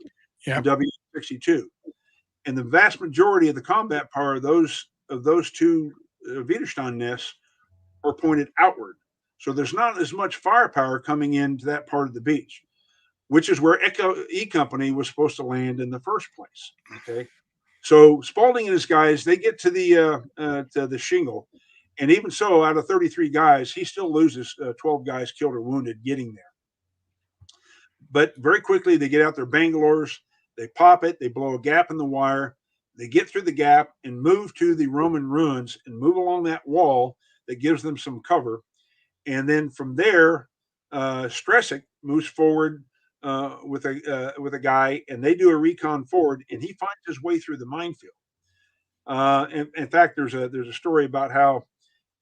and WN62. And the vast majority of the combat power of those two Widerstand nests are pointed outward. So there's not as much firepower coming into that part of the beach, which is where E Company was supposed to land in the first place. Okay. So Spaulding and his guys, they get to the shingle. And even so, out of 33 guys, he still loses 12 guys killed or wounded getting there. But very quickly, they get out their Bangalores, they pop it, they blow a gap in the wire, they get through the gap and move to the Roman ruins and move along that wall that gives them some cover. And then from there, Stresick moves forward with a guy, and they do a recon forward, and he finds his way through the minefield. In fact, there's a story about how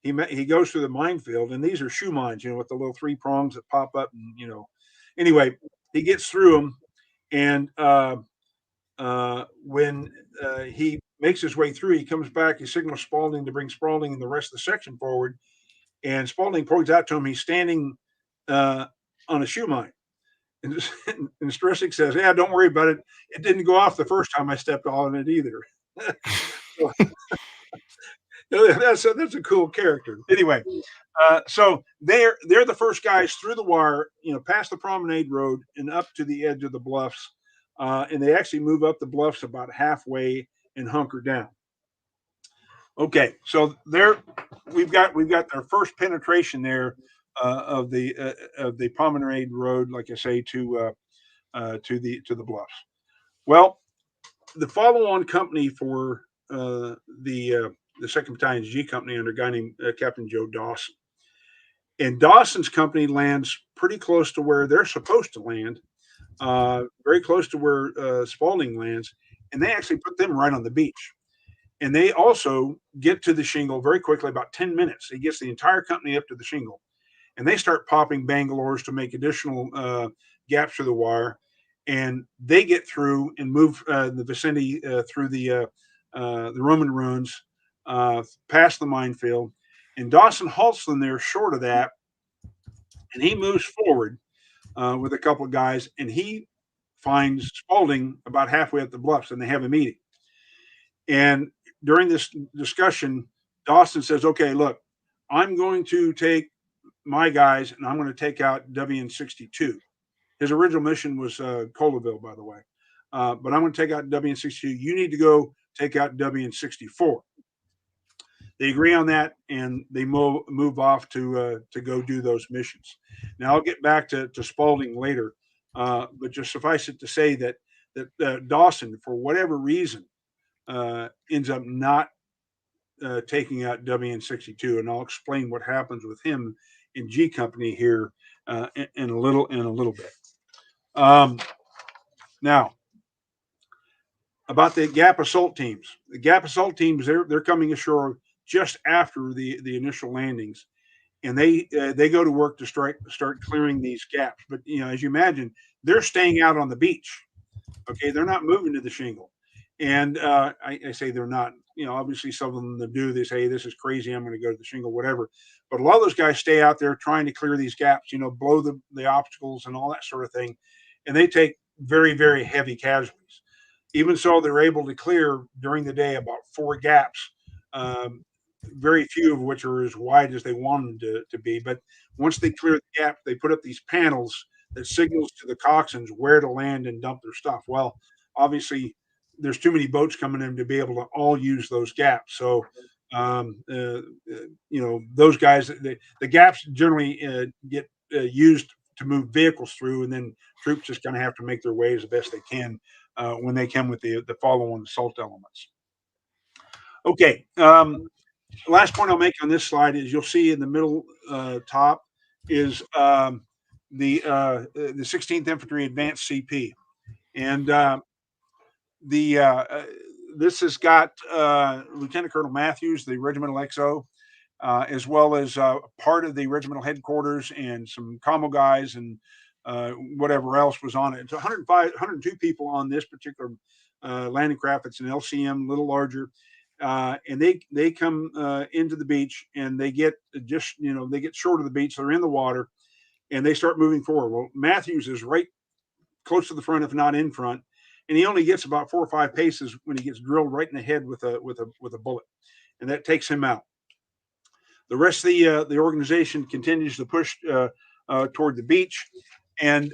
he goes through the minefield, and these are shoe mines, with the little 3 prongs that pop up, and Anyway, he gets through them, and when he makes his way through, he comes back, he signals Spaulding to bring Spaulding and the rest of the section forward. And Spaulding points out to him he's standing on a shoe mine. And Stresick says, "Yeah, don't worry about it. It didn't go off the first time I stepped on it either." That's a cool character. Anyway, so they're the first guys through the wire, past the promenade road and up to the edge of the bluffs. And they actually move up the bluffs about halfway and hunker down. Okay, so we've got our first penetration there of the promenade road, like I say, to the bluffs. Well, the follow-on company for the 2nd Battalion's G Company under a guy named Captain Joe Dawson, and Dawson's company lands pretty close to where they're supposed to land, very close to where Spaulding lands, and they actually put them right on the beach. And they also get to the shingle very quickly, about 10 minutes. He gets the entire company up to the shingle. And they start popping Bangalores to make additional gaps through the wire. And they get through and move the vicinity through the Roman ruins, past the minefield. And Dawson halts them there short of that. And he moves forward with a couple of guys. And he finds Spaulding about halfway up the bluffs. And they have a meeting. And during this discussion, Dawson says, "Okay, look, I'm going to take my guys and I'm going to take out WN62. His original mission was Colaville, by the way. But I'm going to take out WN62. You need to go take out WN64. They agree on that, and they move off to go do those missions. Now, I'll get back to Spaulding later, but just suffice it to say that Dawson, for whatever reason, ends up not taking out WN62, and I'll explain what happens with him in G Company here in a little bit. Now, about the Gap assault teams. The Gap assault teams, they're coming ashore just after the initial landings, and they go to work to start clearing these gaps. But as you imagine, they're staying out on the beach. Okay, they're not moving to the shingle. And I say they're not. Obviously some of them do. They say, "This is crazy. I'm going to go to the shingle," whatever. But a lot of those guys stay out there trying to clear these gaps, blow the obstacles and all that sort of thing. And they take very, very heavy casualties. Even so, they're able to clear during the day about 4 gaps, very few of which are as wide as they want them to be. But once they clear the gap, they put up these panels that signals to the coxswains where to land and dump their stuff. Well, obviously, there's too many boats coming in to be able to all use those gaps. So, those guys, the gaps generally get used to move vehicles through, and then troops just going to have to make their way as best they can when they come with the follow-on assault elements. Okay. Last point I'll make on this slide is you'll see in the middle top is the 16th Infantry Advanced CP, and this has got Lieutenant Colonel Matthews, the regimental XO, as well as part of the regimental headquarters and some commo guys and whatever else was on it. It's 102 people on this particular landing craft. It's an LCM, a little larger. And they come into the beach, and they get short of the beach. They're in the water, and they start moving forward. Well, Matthews is right close to the front, if not in front, and he only gets about 4 or 5 paces when he gets drilled right in the head with a bullet, and that takes him out. The rest of the organization continues to push toward the beach, and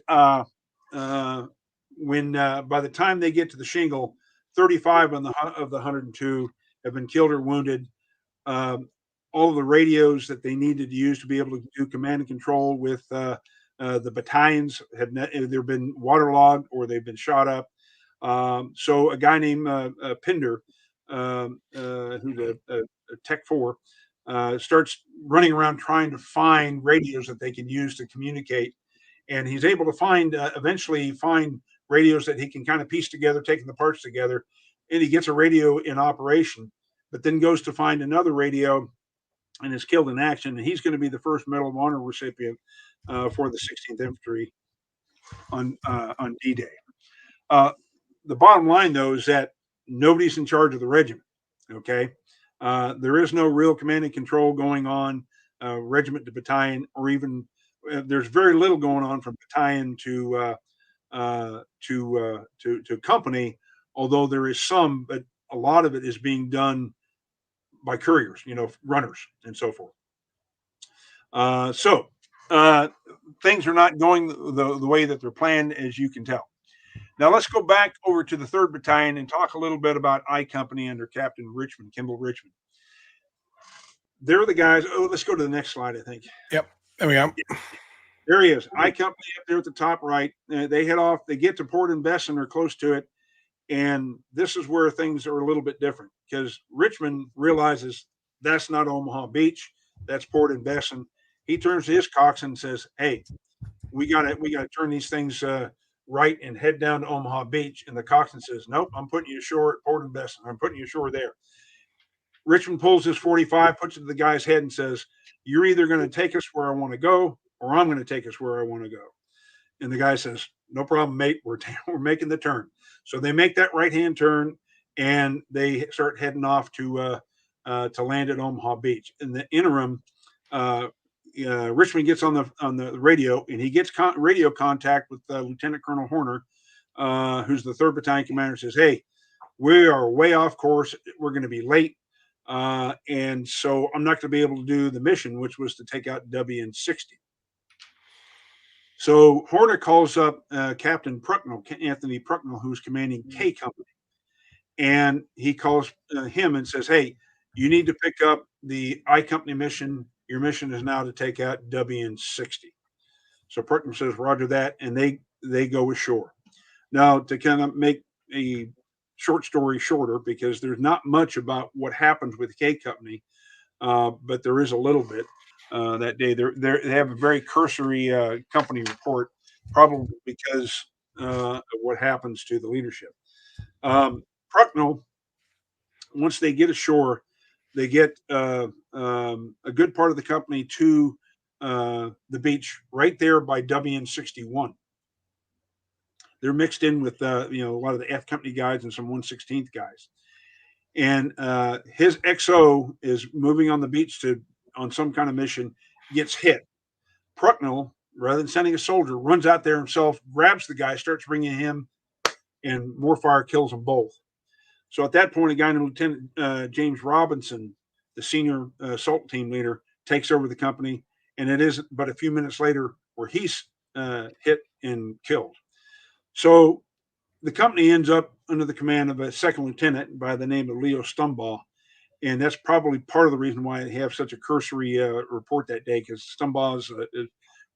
when by the time they get to the shingle, 35 of the 102 have been killed or wounded. All of the radios that they needed to use to be able to do command and control with the battalions have either been waterlogged or they've been shot up. So a guy named Pinder, who's a Tech 4, starts running around trying to find radios that they can use to communicate. And he's able to eventually find radios that he can kind of piece together, taking the parts together. And he gets a radio in operation, but then goes to find another radio and is killed in action. And he's going to be the first Medal of Honor recipient for the 16th Infantry on D-Day. The bottom line, though, is that nobody's in charge of the regiment. Okay, there is no real command and control going on, regiment to battalion, or even there's very little going on from battalion to company. Although there is some, but a lot of it is being done by couriers, runners and so forth. So things are not going the way that they're planned, as you can tell. Now let's go back over to the 3rd Battalion and talk a little bit about I Company under Captain Richmond, Kimball Richmond. They're the guys. Oh, let's go to the next slide, I think. Yep, there we go. There he is. I Company up there at the top right. They head off. They get to Port and Besson or close to it. And this is where things are a little bit different, because Richmond realizes that's not Omaha Beach. That's Port and Besson. He turns to his coxswain and says, "Hey, we got to turn these things right and head down to Omaha Beach." And the coxswain says, "Nope, I'm putting you ashore at Port and Besson. I'm putting you ashore there." Richmond pulls his 45, puts it to the guy's head and says, "You're either going to take us where I want to go, or I'm going to take us where I want to go." And the guy says, "No problem, mate. We're making the turn." So they make that right-hand turn, and they start heading off to land at Omaha Beach. In the interim, Richmond gets on the radio, and he gets radio contact with Lieutenant Colonel Horner, who's the 3rd Battalion commander. Says, "Hey, we are way off course. We're going to be late, and so I'm not going to be able to do the mission, which was to take out WN60." So Horner calls up Captain Anthony Prucknell, who's commanding K Company, and he calls him and says, "Hey, you need to pick up the I Company mission. Your mission is now to take out WN60." So Prucknell says, "Roger that," and they go ashore. Now, to kind of make a short story shorter, because there's not much about what happens with K Company, but there is a little bit. That day, they have a very cursory company report, probably because of what happens to the leadership. Prucknell, once they get ashore, they get a good part of the company to the beach right there by WN61. They're mixed in with a lot of the F Company guys and some 116th guys. And his XO is moving on the beach to on some kind of mission, gets hit. Prucknell, rather than sending a soldier, runs out there himself, grabs the guy, starts bringing him, and more fire kills them both. So at that point, a guy named Lieutenant James Robinson, the senior assault team leader, takes over the company, and it is but a few minutes later where he's hit and killed. So the company ends up under the command of a second lieutenant by the name of Leo Stumbaugh, and that's probably part of the reason why they have such a cursory report that day, because Stumbaugh is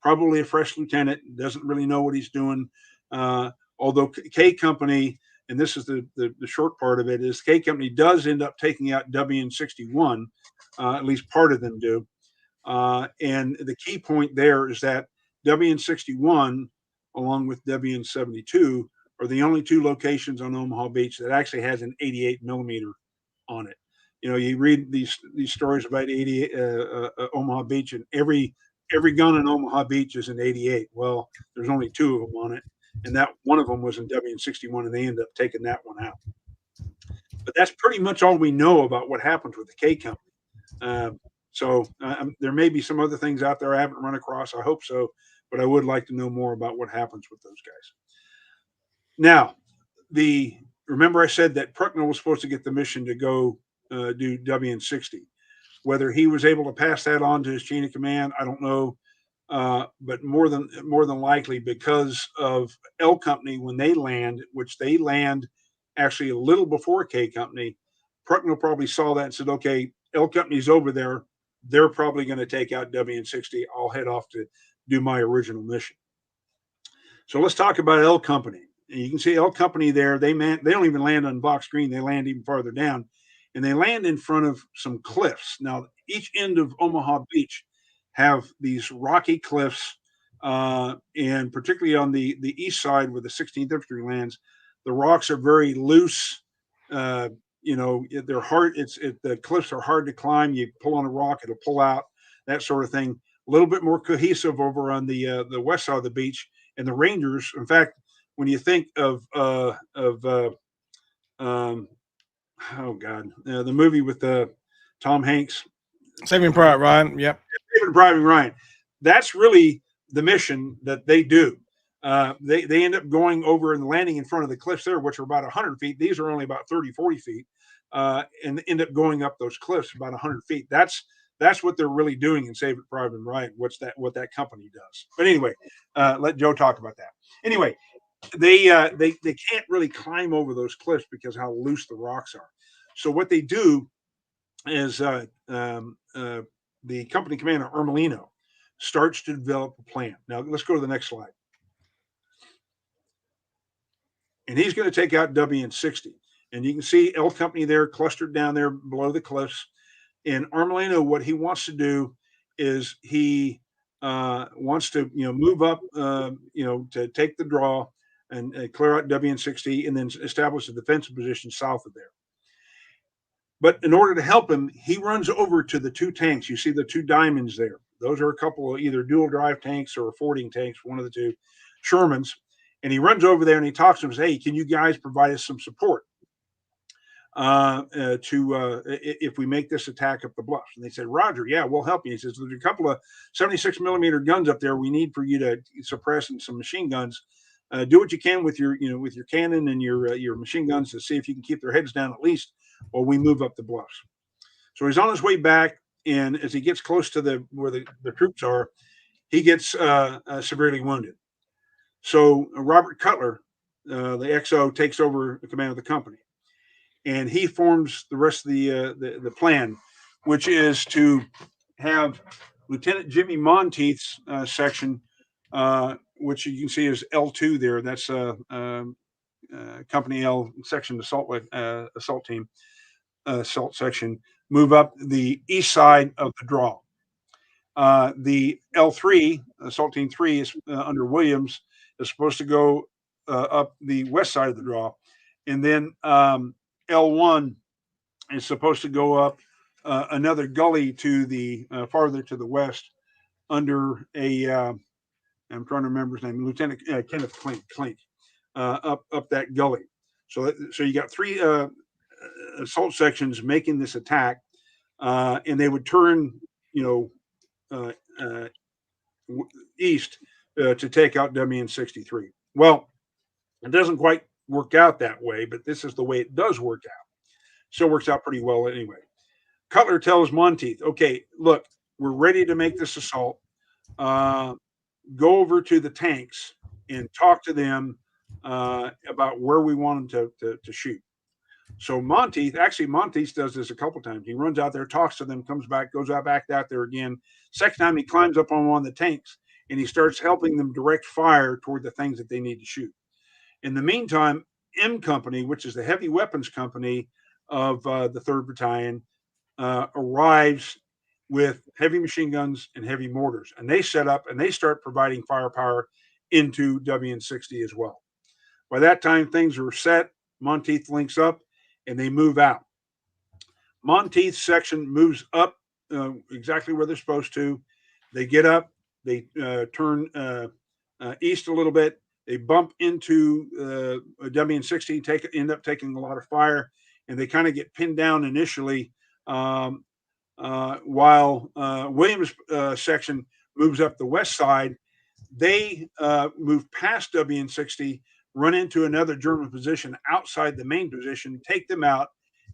probably a fresh lieutenant, doesn't really know what he's doing. Although K Company, and this is the short part of it, is K Company does end up taking out WN61, at least part of them do. And the key point there is that WN61, along with WN72, are the only two locations on Omaha Beach that actually has an 88 millimeter on it. You know, you read these stories about 88 Omaha Beach, and every gun in Omaha Beach is an 88. Well, there's only two of them on it, and that one of them was in WN61, and they ended up taking that one out. But that's pretty much all we know about what happens with the K Company. So there may be some other things out there I haven't run across. I hope so, but I would like to know more about what happens with those guys. Now, remember I said that Prucknell was supposed to get the mission to go do WN60. Whether he was able to pass that on to his chain of command, I don't know. But more than likely, because of L Company, when they land, which they land actually a little before K Company, Prucknell probably saw that and said, okay, L Company's over there. They're probably going to take out WN60. I'll head off to do my original mission. So let's talk about L Company. And you can see L Company there. They don't even land on box green. They land even farther down, and they land in front of some cliffs. Now, each end of Omaha Beach have these rocky cliffs, and particularly on the east side where the 16th Infantry lands, the rocks are very loose. You know, they're hard. The cliffs are hard to climb. You pull on a rock, it'll pull out, that sort of thing. A little bit more cohesive over on the west side of the beach. And the Rangers, in fact, when you think of oh God, the movie with Tom Hanks, Saving Private Ryan. Yep. Saving Private Ryan, that's really the mission that they do. They end up going over and landing in front of the cliffs there, which are about 100 feet. These are only about 30, 40 feet, and end up going up those cliffs about 100 feet. That's what they're really doing in Saving Private Ryan. What that company does. But anyway, let Joe talk about that. Anyway, they can't really climb over those cliffs because how loose the rocks are. So what they do is the company commander Ermelino starts to develop a plan. Now let's go to the next slide. And he's going to take out WN60. And you can see L Company there clustered down there below the cliffs. And Ermelino, what he wants to do is he wants to move up to take the draw and clear out WN60 and then establish a defensive position south of there. But in order to help him, he runs over to the two tanks. You see the two diamonds there. Those are a couple of either dual drive tanks or fording tanks, one of the two, Shermans. And he runs over there and he talks to them and says, hey, can you guys provide us some support if we make this attack up the bluffs? And they said, Roger, yeah, we'll help you. He says, there's a couple of 76 millimeter guns up there we need for you to suppress, and some machine guns. Do what you can with your cannon and your machine guns to see if you can keep their heads down at least while we move up the bluffs. So he's on his way back, and as he gets close to where the troops are, he gets severely wounded. So Robert Cutler, the XO, takes over the command of the company, and he forms the rest of the plan, which is to have Lieutenant Jimmy Monteith's section, which you can see is L2 there. That's Company L section assault team, assault section, move up the east side of the draw. The L3, assault team 3, is under Williams, is supposed to go up the west side of the draw. And then L1 is supposed to go up another gully to the farther to the west under I'm trying to remember his name, Lieutenant Kenneth Klink, up that gully. So you got three assault sections making this attack, and they would turn you know, east to take out WN63. Well, it doesn't quite work out that way, but this is the way it does work out. So it works out pretty well anyway. Cutler tells Monteith, okay, look, we're ready to make this assault. Go over to the tanks and talk to them about where we want them to shoot. So Monteith does this a couple times. He runs out there, talks to them, comes back, goes back out there again. Second time, he climbs up on one of the tanks and he starts helping them direct fire toward the things that they need to shoot. In the meantime, M Company, which is the heavy weapons company of the 3rd Battalion, arrives with heavy machine guns and heavy mortars. And they set up and they start providing firepower into WN60 as well. By that time, things are set. Monteith links up and they move out. Monteith's section moves up exactly where they're supposed to. They get up, they turn east a little bit. They bump into WN60, end up taking a lot of fire, and they kind of get pinned down initially while Williams' section moves up the west side. They move past WN60, run into another German position outside the main position, take them out,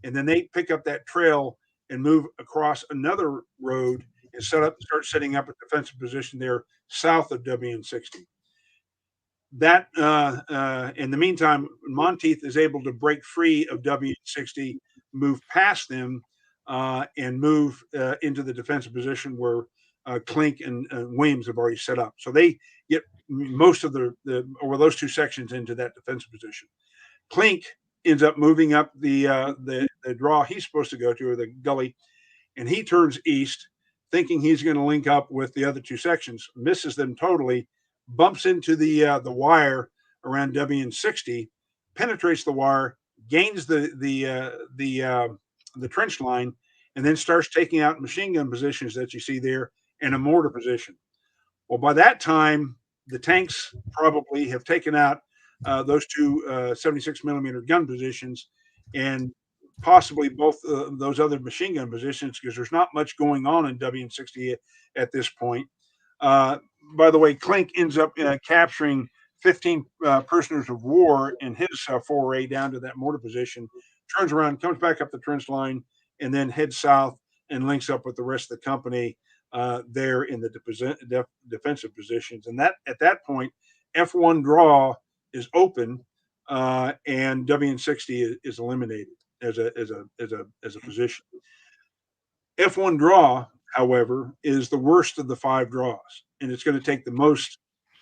and then they pick up that trail and move across another road and start setting up a defensive position there south of WN60. That in the meantime, Monteith is able to break free of WN60, move past them, and move into the defensive position where Klink and Williams have already set up. So they get most of those two sections into that defensive position. Klink ends up moving up the draw he's supposed to go to, or the gully, and he turns east, thinking he's going to link up with the other two sections, misses them totally, bumps into the wire around WN60, penetrates the wire, gains the trench line, and then starts taking out machine gun positions that you see there and a mortar position. Well, by that time, the tanks probably have taken out those two 76 millimeter gun positions and possibly both those other machine gun positions, because there's not much going on in WN60 at this point. By the way, Klink ends up capturing 15 prisoners of war in his foray down to that mortar position, turns around, comes back up the trench line, and then heads south and links up with the rest of the company there in the defensive positions. And that at that point, F1 draw is open, and WN60 is eliminated as a position. F1 draw, however, is the worst of the 5 draws, and it's going to take the most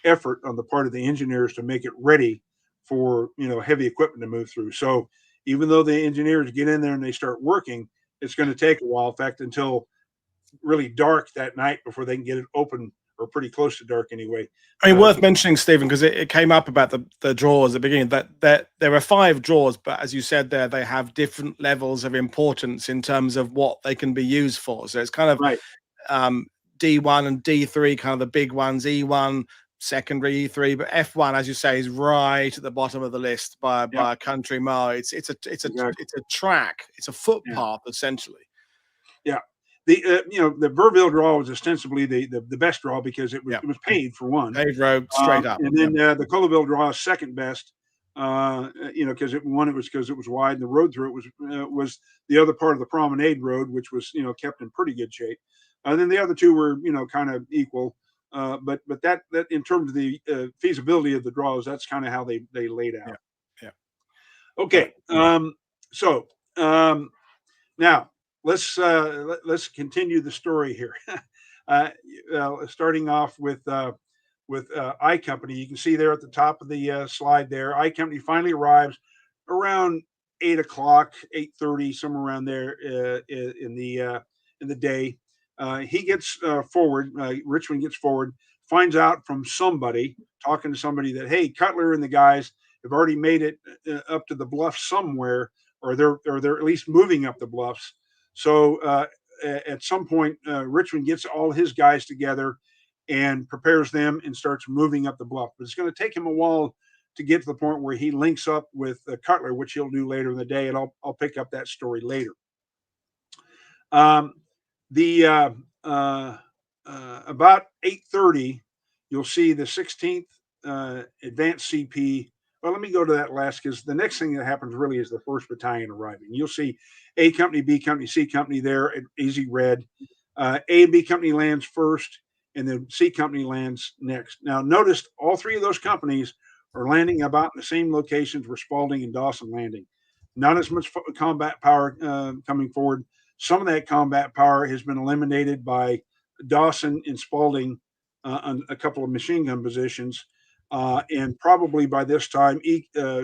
effort on the part of the engineers to make it ready for heavy equipment to move through. So even though the engineers get in there and they start working, it's going to take a while, in fact, until really dark that night before they can get it open, or pretty close to dark anyway. I mean, worth mentioning, Stephen, because it came up about the draws at the beginning, that there are 5 draws, but as you said there, they have different levels of importance in terms of what they can be used for. So it's kind of right. D1 and D3, kind of the big ones, E1, secondary, E3, but F1, as you say, is right at the bottom of the list by a country mile. It's a track, it's a footpath essentially. Yeah. The Burville draw was ostensibly the best draw because it was paved for one. Paved road straight up. And then the Colleville draw is second best, because it was wide, and the road through it was the other part of the promenade road, which was kept in pretty good shape. And then the other two were kind of equal. But that in terms of the feasibility of the draws, that's kind of how they laid out. Yeah. Okay. So now let's continue the story here. Starting off with I Company. You can see there at the top of the slide there, I Company finally arrives around 8 o'clock, 8:30, somewhere around there in the day. He gets forward. Richmond gets forward, finds out from somebody, talking to somebody, that, hey, Cutler and the guys have already made it up to the bluffs somewhere, or they're at least moving up the bluffs. So at some point, Richmond gets all his guys together and prepares them and starts moving up the bluff. But it's going to take him a while to get to the point where he links up with Cutler, which he'll do later in the day, and I'll pick up that story later. The about 8:30, you'll see the 16th Advanced CP. Well, let me go to that last, because the next thing that happens really is the 1st Battalion arriving. You'll see A Company, B Company, C Company there at Easy Red. A and B Company lands first, and then C Company lands next. Now, notice all three of those companies are landing about in the same locations where Spalding and Dawson landing. Not as much combat power coming forward. Some of that combat power has been eliminated by Dawson and Spalding on a couple of machine gun positions. And probably by this time,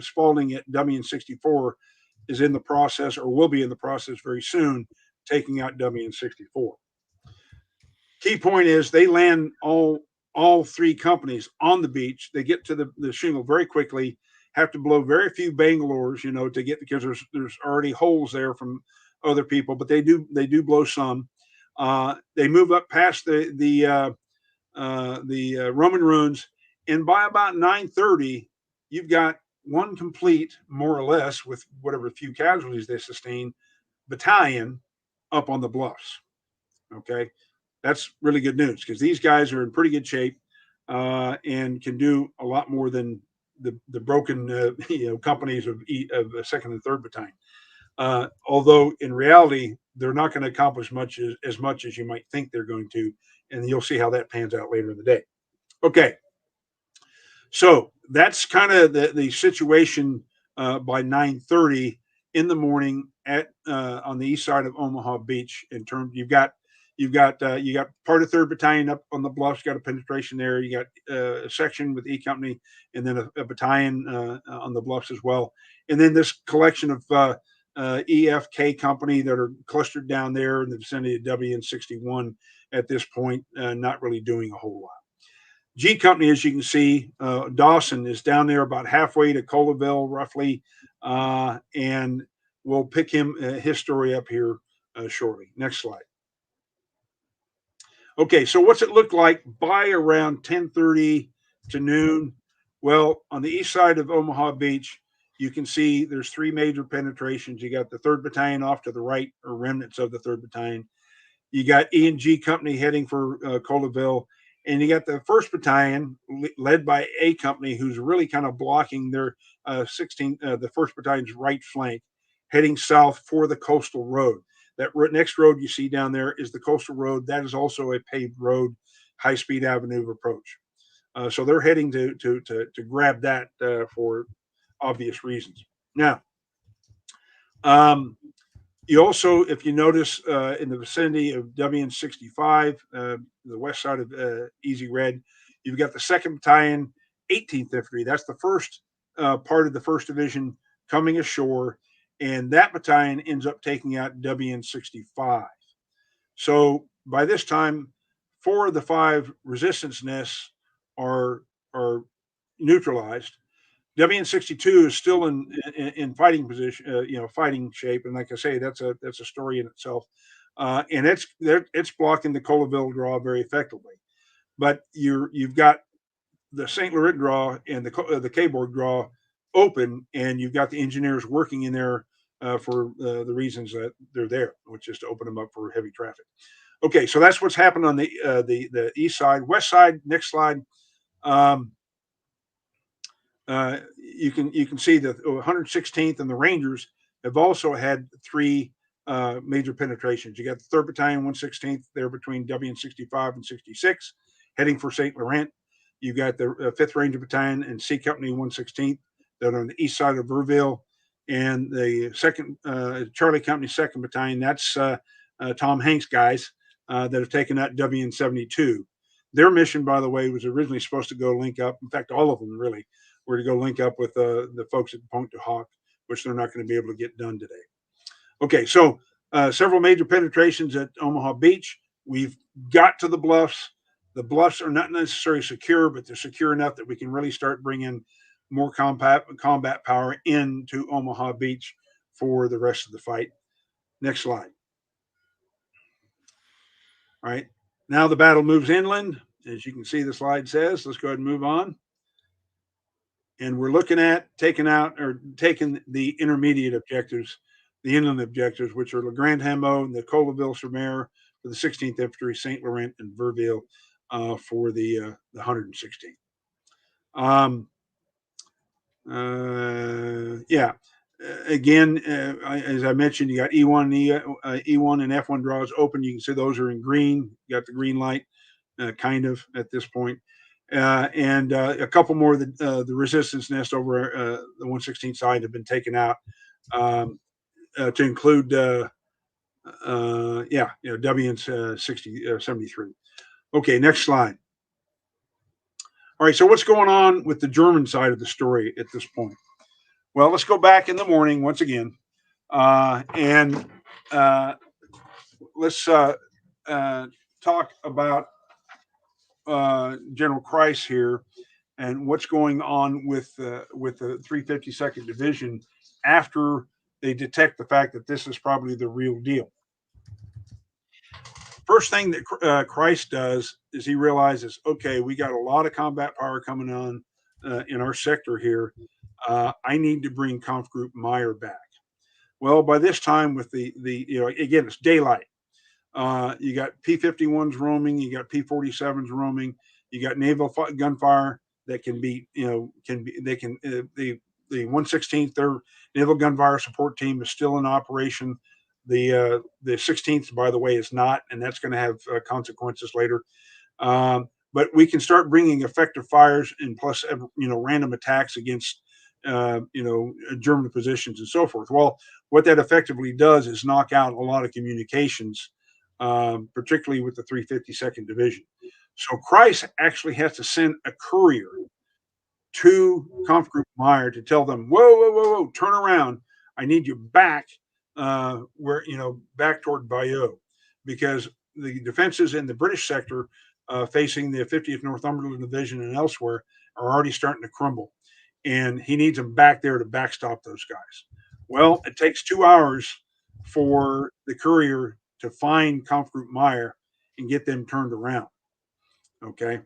Spalding at WN64 is in the process, or will be in the process very soon, taking out WN64. Key point is they land all three companies on the beach. They get to the shingle very quickly, have to blow very few Bangalores, to get, because there's already holes there from other people, but they do blow some. They move up past the Roman ruins, and by about 9:30, you've got one complete, more or less, with whatever few casualties they sustain, battalion up on the bluffs. Okay, that's really good news, because these guys are in pretty good shape and can do a lot more than the broken companies of a 2nd and 3rd Battalion. Although in reality, they're not going to accomplish as much as you might think they're going to, and you'll see how that pans out later in the day. Okay, so that's kind of the situation by 9:30 in the morning at on the east side of Omaha Beach. In terms, you've got part of 3rd Battalion up on the bluffs, got a penetration there. You got a section with E Company, and then a battalion on the bluffs as well. And then this collection of EFK Company that are clustered down there in the vicinity of WN61 at this point, not really doing a whole lot. G Company, as you can see, Dawson is down there about halfway to Colaville, roughly, and we'll pick his story up here shortly. Next slide. Okay, so what's it look like by around 10:30 to noon? Well, on the east side of Omaha Beach, you can see there's three major penetrations. You got the 3rd Battalion off to the right, or remnants of the 3rd Battalion. You got E and G Company heading for Colaville, and you got the 1st Battalion led by A Company, who's really kind of blocking their the 1st Battalion's right flank, heading south for the coastal road. That next road you see down there is the coastal road. That is also a paved road, high-speed avenue of approach. So they're heading to grab that for obvious reasons. Now, you also, if you notice, in the vicinity of WN65, the west side of Easy Red, you've got the 2nd Battalion, 18th Infantry. That's the first part of the 1st Division coming ashore, and that battalion ends up taking out WN65. So by this time, 4 of the 5 resistance nests are neutralized. WN62 is still in fighting position, fighting shape, and like I say, that's a story in itself, and it's blocking the Colaville draw very effectively. But you've got the St. Laurent draw and the Caborg draw open, and you've got the engineers working in there for the reasons that they're there, which is to open them up for heavy traffic. Okay, so that's what's happened on the east side. West side, next slide. You can see the 116th and the Rangers have also had 3 major penetrations. You got the 3rd Battalion, 116th, there between WN65 and 66, heading for St. Laurent. You got the 5th Ranger Battalion and C Company, 116th, that are on the east side of Verville, and the 2nd Charlie Company, 2nd Battalion. That's Tom Hanks' guys that have taken out WN72. Their mission, by the way, was originally supposed to go link up. In fact, all of them really were to go link up with the folks at Pointe du Hoc, which they're not going to be able to get done today. Okay, so several major penetrations at Omaha Beach. We've got to the bluffs. The bluffs are not necessarily secure, but they're secure enough that we can really start bringing more combat power into Omaha Beach for the rest of the fight. Next slide. All right, now the battle moves inland. As you can see, the slide says, let's go ahead and move on. And we're looking at taking the intermediate objectives, the inland objectives, which are Le Grand Hamo and the Colaville-sur-Mer, for the 16th Infantry, St. Laurent, and Verville for the 116th. Yeah. Again, as I mentioned, you got E1, E1 and F1 draws open. You can see those are in green. You got the green light, kind of at this point. And a couple more of the resistance nest over the 116 side have been taken out, to include W and 73. Okay, next slide. All right, so what's going on with the German side of the story at this point? Well, let's go back in the morning once again, and let's talk about General Kreis here and what's going on with the 352nd Division after they detect the fact that this is probably the real deal. First thing that Kreis does is he realizes, okay, we got a lot of combat power coming on in our sector here. I need to bring Kampfgruppe Meyer back. Well, by this time, with the again, it's daylight. You got P-51s roaming, you got P-47s roaming, you got naval gunfire that can be, the 116th, their naval gunfire support team is still in operation. The 16th, by the way, is not, and that's going to have consequences later. But we can start bringing effective fires and plus, random attacks against, German positions and so forth. Well, what that effectively does is knock out a lot of communications, particularly with the 352nd Division. So Kreis actually has to send a courier to Kampfgruppe Meyer to tell them, whoa, turn around. I need you back back toward Bayeux, because the defenses in the British sector facing the 50th Northumberland Division and elsewhere are already starting to crumble. And he needs them back there to backstop those guys. Well, it takes 2 hours for the courier to find Kampfgruppe Meyer and get them turned around. Okay.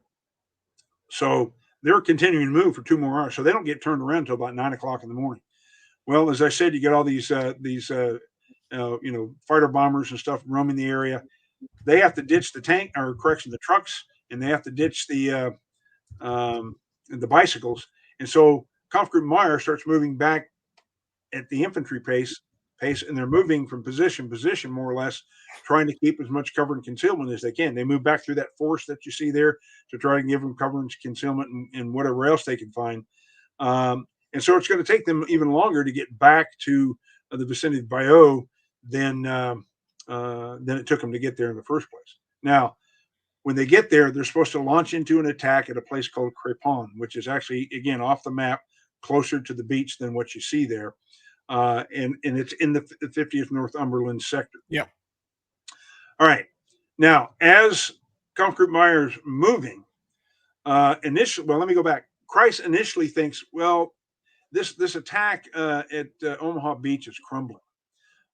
So they're continuing to move for 2 more hours. So they don't get turned around until about 9 o'clock in the morning. Well, as I said, you get all these fighter bombers and stuff roaming the area. They have to ditch the the trucks, and they have to ditch the bicycles. And so Kampfgruppe Meyer starts moving back at the infantry pace, and they're moving from position to position, more or less, trying to keep as much cover and concealment as they can. They move back through that forest that you see there to try to give them cover and concealment and whatever else they can find. And so it's going to take them even longer to get back to the vicinity of Bayeux than it took them to get there in the first place. Now, when they get there, they're supposed to launch into an attack at a place called Crépon, which is actually, again, off the map, closer to the beach than what you see there. And it's in the 50th Northumberland sector. Yeah. All right. Now, as Kampfgruppe Meyer's moving, initially, well, let me go back. Kreis initially thinks, well, this attack at Omaha Beach is crumbling.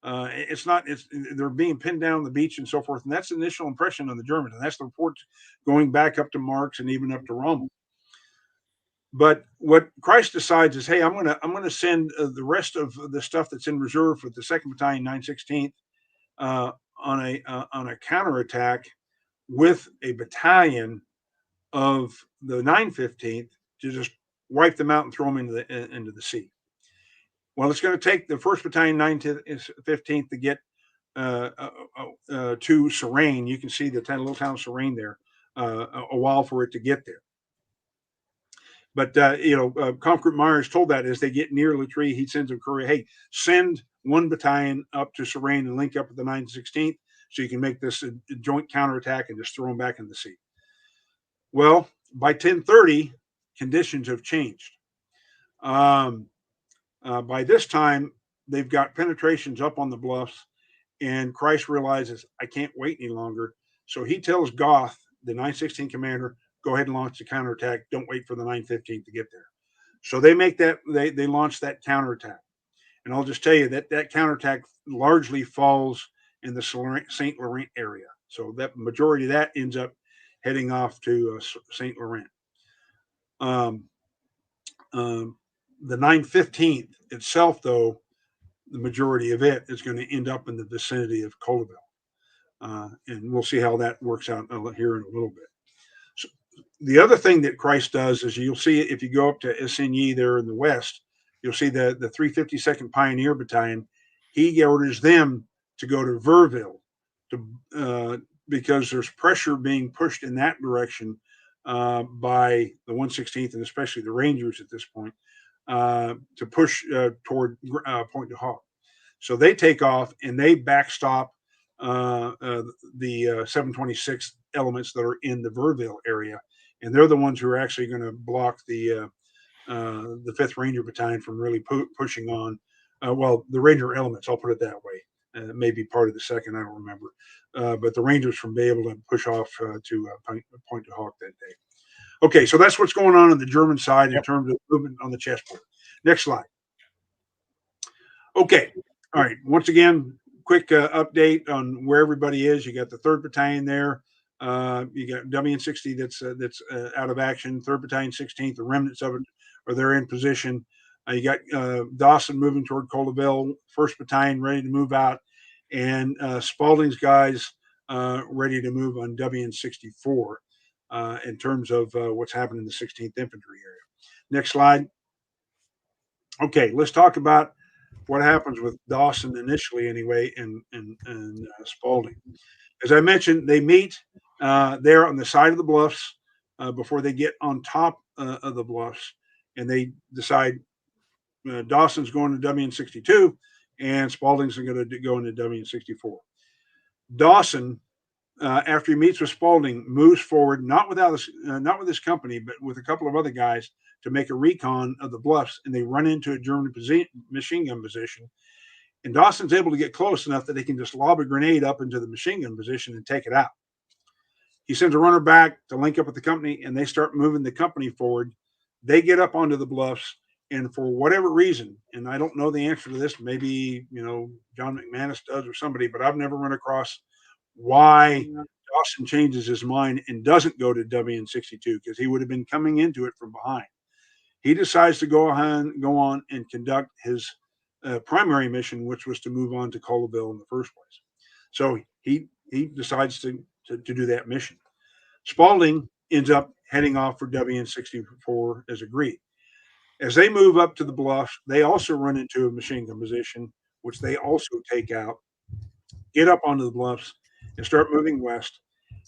They're being pinned down on the beach and so forth. And that's the initial impression on the Germans. And that's the reports going back up to Marx and even up to Rommel. But what Kreis decides is, hey, I'm gonna send the rest of the stuff that's in reserve with the 2nd Battalion, 916th, on a counterattack with a battalion of the 915th to just wipe them out and throw them into the sea. Well, it's going to take the 1st Battalion, 915th to get to Serraine. You can see the little town of Serraine there, a while for it to get there. But, Kampfgruppe Meyer is told that as they get near Le Tree, he sends a courier, hey, send 1 battalion up to Serraine and link up with the 916th so you can make this a joint counterattack and just throw them back in the sea. Well, by 10:30, conditions have changed. By this time, they've got penetrations up on the bluffs, and Kreis realizes, I can't wait any longer. So he tells Goth, the 916 commander, go ahead and launch the counterattack. Don't wait for the 915 to get there. So they make that, they launch that counterattack. And I'll just tell you that counterattack largely falls in the St. Laurent area. So that majority of that ends up heading off to St. Laurent. The 915th itself, though, the majority of it is going to end up in the vicinity of Colleville. And we'll see how that works out here in a little bit. So the other thing that Christ does is you'll see if you go up to Essigny there in the west, you'll see the 352nd Pioneer Battalion. He orders them to go to Verville because there's pressure being pushed in that direction by the 116th and especially the Rangers at this point to push toward Pointe du Hoc. So they take off and they backstop the 726 elements that are in the Verville area, and they're the ones who are actually going to block the 5th Ranger Battalion from really pushing on. Well, the Ranger elements, I'll put it that way. Maybe part of the 2nd, I don't remember. But the Rangers from be able to push off to Pointe du Hoc that day. Okay, so that's what's going on the German side in terms of movement on the chessboard. Next slide. Okay, all right. Once again, quick update on where everybody is. You got the 3rd Battalion there. You got WN60 that's out of action. 3rd Battalion, 16th, the remnants of it are there in position. You got Dawson moving toward Colleville. 1st Battalion ready to move out, and Spaulding's guys ready to move on WN64 in terms of what's happening in the 16th Infantry area. Next slide. Okay, let's talk about what happens with Dawson initially, anyway, and Spaulding. As I mentioned, they meet there on the side of the bluffs before they get on top of the bluffs, and they decide Dawson's going to WN62 and Spaulding's going to go into WN64. Dawson, after he meets with Spaulding, moves forward, not with this company, but with a couple of other guys to make a recon of the bluffs, and they run into a German machine gun position. And Dawson's able to get close enough that they can just lob a grenade up into the machine gun position and take it out. He sends a runner back to link up with the company, and they start moving the company forward. They get up onto the bluffs, and for whatever reason, and I don't know the answer to this, maybe John McManus does or somebody, but I've never run across why Dawson changes his mind and doesn't go to WN62, because he would have been coming into it from behind. He decides to go on and conduct his primary mission, which was to move on to Colleville in the first place. So he decides to do that mission. Spaulding ends up heading off for WN64 as agreed. As they move up to the bluffs, they also run into a machine gun position, which they also take out, get up onto the bluffs, and start moving west.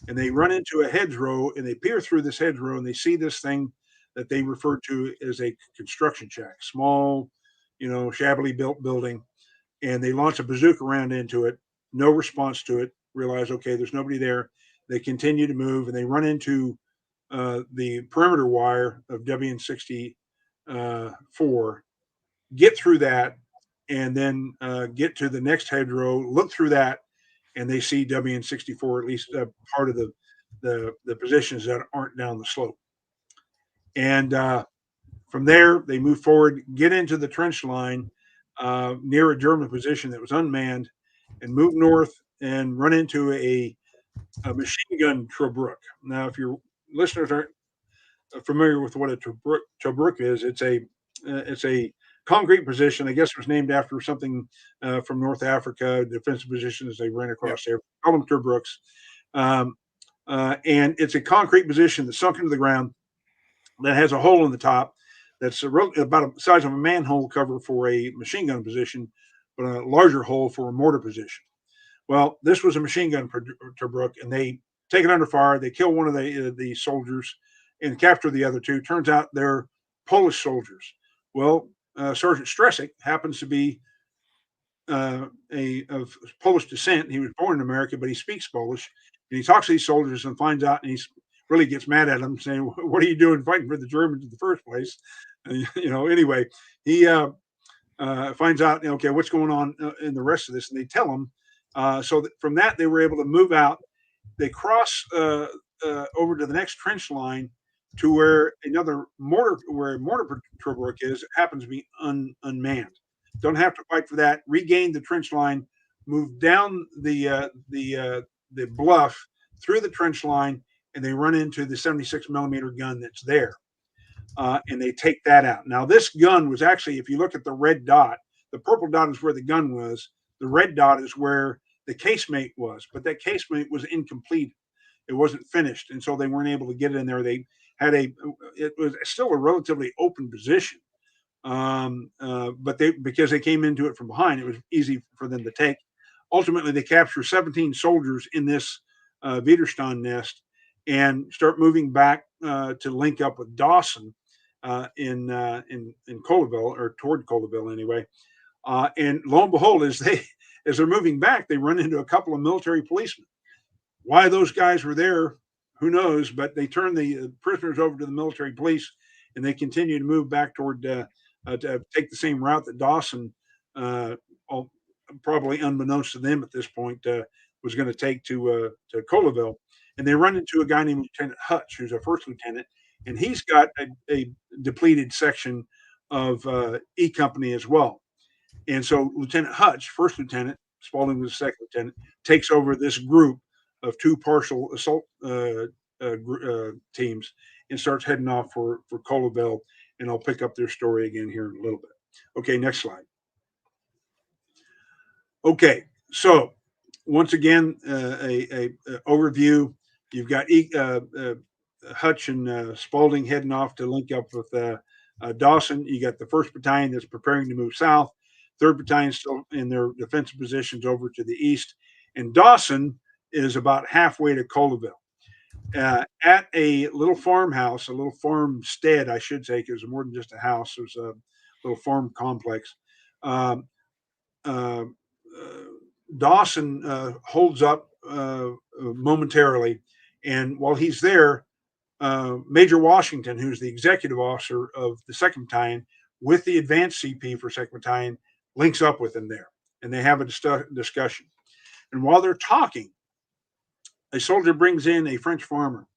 And they run into a hedgerow, and they peer through this hedgerow, and they see this thing that they refer to as a construction shack, small, shabbily built building. And they launch a bazooka round into it. No response to it. Realize, okay, there's nobody there. They continue to move, and they run into the perimeter wire of WN64, get through that, and then get to the next hedgerow, look through that, and they see WN64, at least part of the positions that aren't down the slope. And from there, they move forward, get into the trench line near a German position that was unmanned, and move north and run into a machine gun Tobruk. Now, if your listeners aren't familiar with what a Tobruk is, it's a concrete position. I guess it was named after something from North Africa, defensive positions they ran across there. Call them Tobruks. And it's a concrete position that's sunk into the ground that has a hole in the top that's about the size of a manhole cover for a machine gun position, but a larger hole for a mortar position. Well, this was a machine gun Tobruk, and they take it under fire. They kill one of the soldiers and capture the other two. Turns out they're Polish soldiers. Well, Sergeant Stresik happens to be of Polish descent. He was born in America, but he speaks Polish. And he talks to these soldiers and finds out, and he really gets mad at them, saying, "What are you doing fighting for the Germans in the first place?" Anyway, he finds out, okay, what's going on in the rest of this, and they tell him. So from that, they were able to move out. They cross over to the next trench line to where a mortar Tobruk is. It happens to be unmanned. Don't have to fight for that. Regain the trench line, move down the bluff through the trench line, and they run into the 76 millimeter gun that's there, and they take that out. Now, this gun was actually, if you look at the red dot, the purple dot is where the gun was. The red dot is where the casemate was, but that casemate was incomplete. It wasn't finished, and so they weren't able to get it in there. They had it was still a relatively open position, but because they came into it from behind, it was easy for them to take. Ultimately, they capture 17 soldiers in this Widerstand nest and start moving back to link up with Dawson in Colleville, or toward Colleville anyway. And lo and behold, as they're moving back, they run into a couple of military policemen. Why those guys were there, who knows? But they turn the prisoners over to the military police, and they continue to move back toward to take the same route that Dawson, probably unbeknownst to them at this point, was going to take to Colleville. And they run into a guy named Lieutenant Hutch, who's a first lieutenant, and he's got a depleted section of E Company as well. And so Lieutenant Hutch, first lieutenant, Spaulding was second lieutenant, takes over this group of two partial assault teams and starts heading off for Colleville. And I'll pick up their story again here in a little bit. Okay, next slide. Okay, so once again, a overview. You've got Hutch and Spaulding heading off to link up with Dawson. You got the 1st Battalion that's preparing to move south. 3rd Battalion still in their defensive positions over to the east. And Dawson is about halfway to Colleville. At a little farmhouse, a little farmstead, I should say, because it was more than just a house. It was a little farm complex. Dawson holds up momentarily, and while he's there, Major Washington, who's the executive officer of the 2nd Battalion, with the advanced CP for 2nd Battalion, links up with him there, and they have a discussion. And while they're talking, a soldier brings in a French farmer,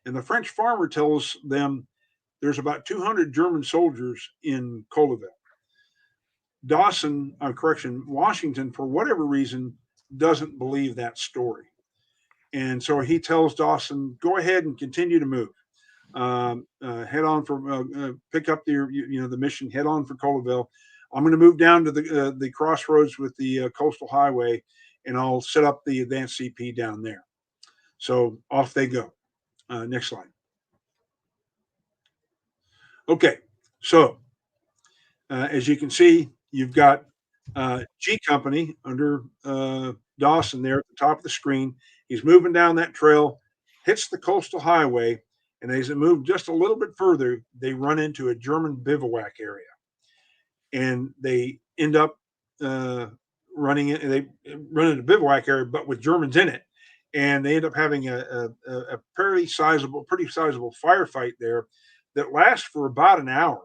and the French farmer tells them there's about 200 German soldiers in Colleville. Washington, for whatever reason, doesn't believe that story. And so he tells Dawson, go ahead and continue to move. Head on for, pick up the mission, head on for Colleville. I'm going to move down to the crossroads with the coastal highway, and I'll set up the advanced CP down there. So off they go. Next slide. Okay, so as you can see, you've got G Company under Dawson there at the top of the screen. He's moving down that trail, hits the coastal highway, and as they move just a little bit further, they run into a German bivouac area. And they end up running into a bivouac area, but with Germans in it. And they end up having a pretty sizable firefight there that lasts for about an hour.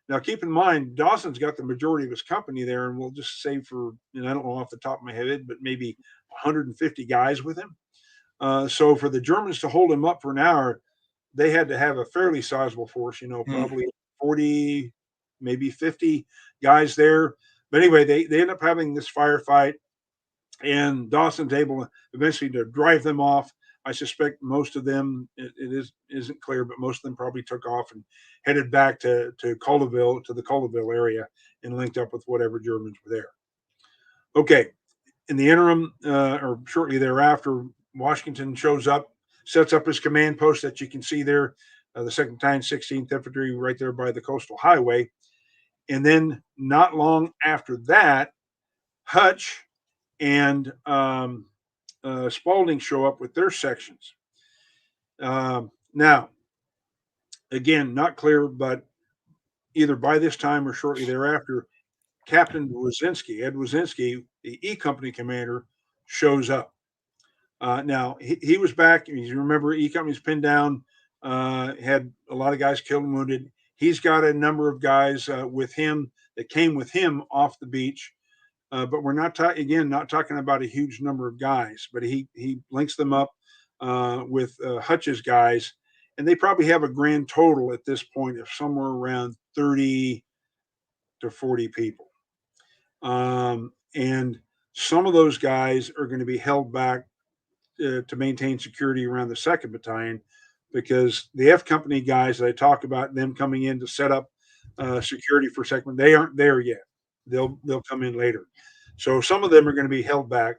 Now, keep in mind, Dawson's got the majority of his company there, and we'll just say for, I don't know off the top of my head, but maybe 150 guys with him. So for the Germans to hold him up for an hour, they had to have a fairly sizable force, probably 40, maybe 50 guys there. But anyway, they end up having this firefight, and Dawson's able eventually to drive them off. I suspect most of them, it isn't clear, but most of them probably took off and headed back to Colleville, to the Colleville area, and linked up with whatever Germans were there. Okay, in the interim, or shortly thereafter, Washington shows up, sets up his command post that you can see there, the 2nd Battalion, 16th Infantry, right there by the coastal highway. And then not long after that, Hutch and Spaulding show up with their sections. Now, again, not clear, but either by this time or shortly thereafter, Captain Ed Wazinski, the E Company commander, shows up. Now, he was back. You remember, E Company's pinned down, had a lot of guys killed and wounded. He's got a number of guys with him that came with him off the beach. But we're not talking about a huge number of guys, but he links them up with Hutch's guys, and they probably have a grand total at this point of somewhere around 30 to 40 people. And some of those guys are going to be held back to maintain security around the 2nd Battalion, because the F Company guys that I talk about, them coming in to set up security for 2nd, they aren't there yet. They'll come in later. So some of them are going to be held back.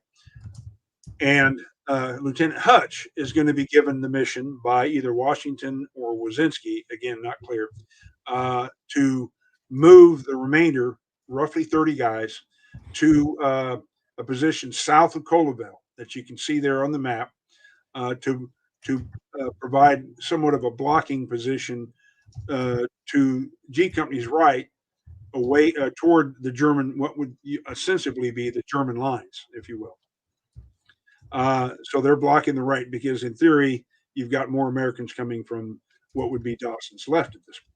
And Lieutenant Hutch is going to be given the mission by either Washington or Wazinski, again, not clear, to move the remainder, roughly 30 guys, to a position south of Colaville that you can see there on the map to provide somewhat of a blocking position to G Company's right, away toward the German, what would ostensibly be the German lines, if you will. So they're blocking the right because, in theory, you've got more Americans coming from what would be Dawson's left at this point.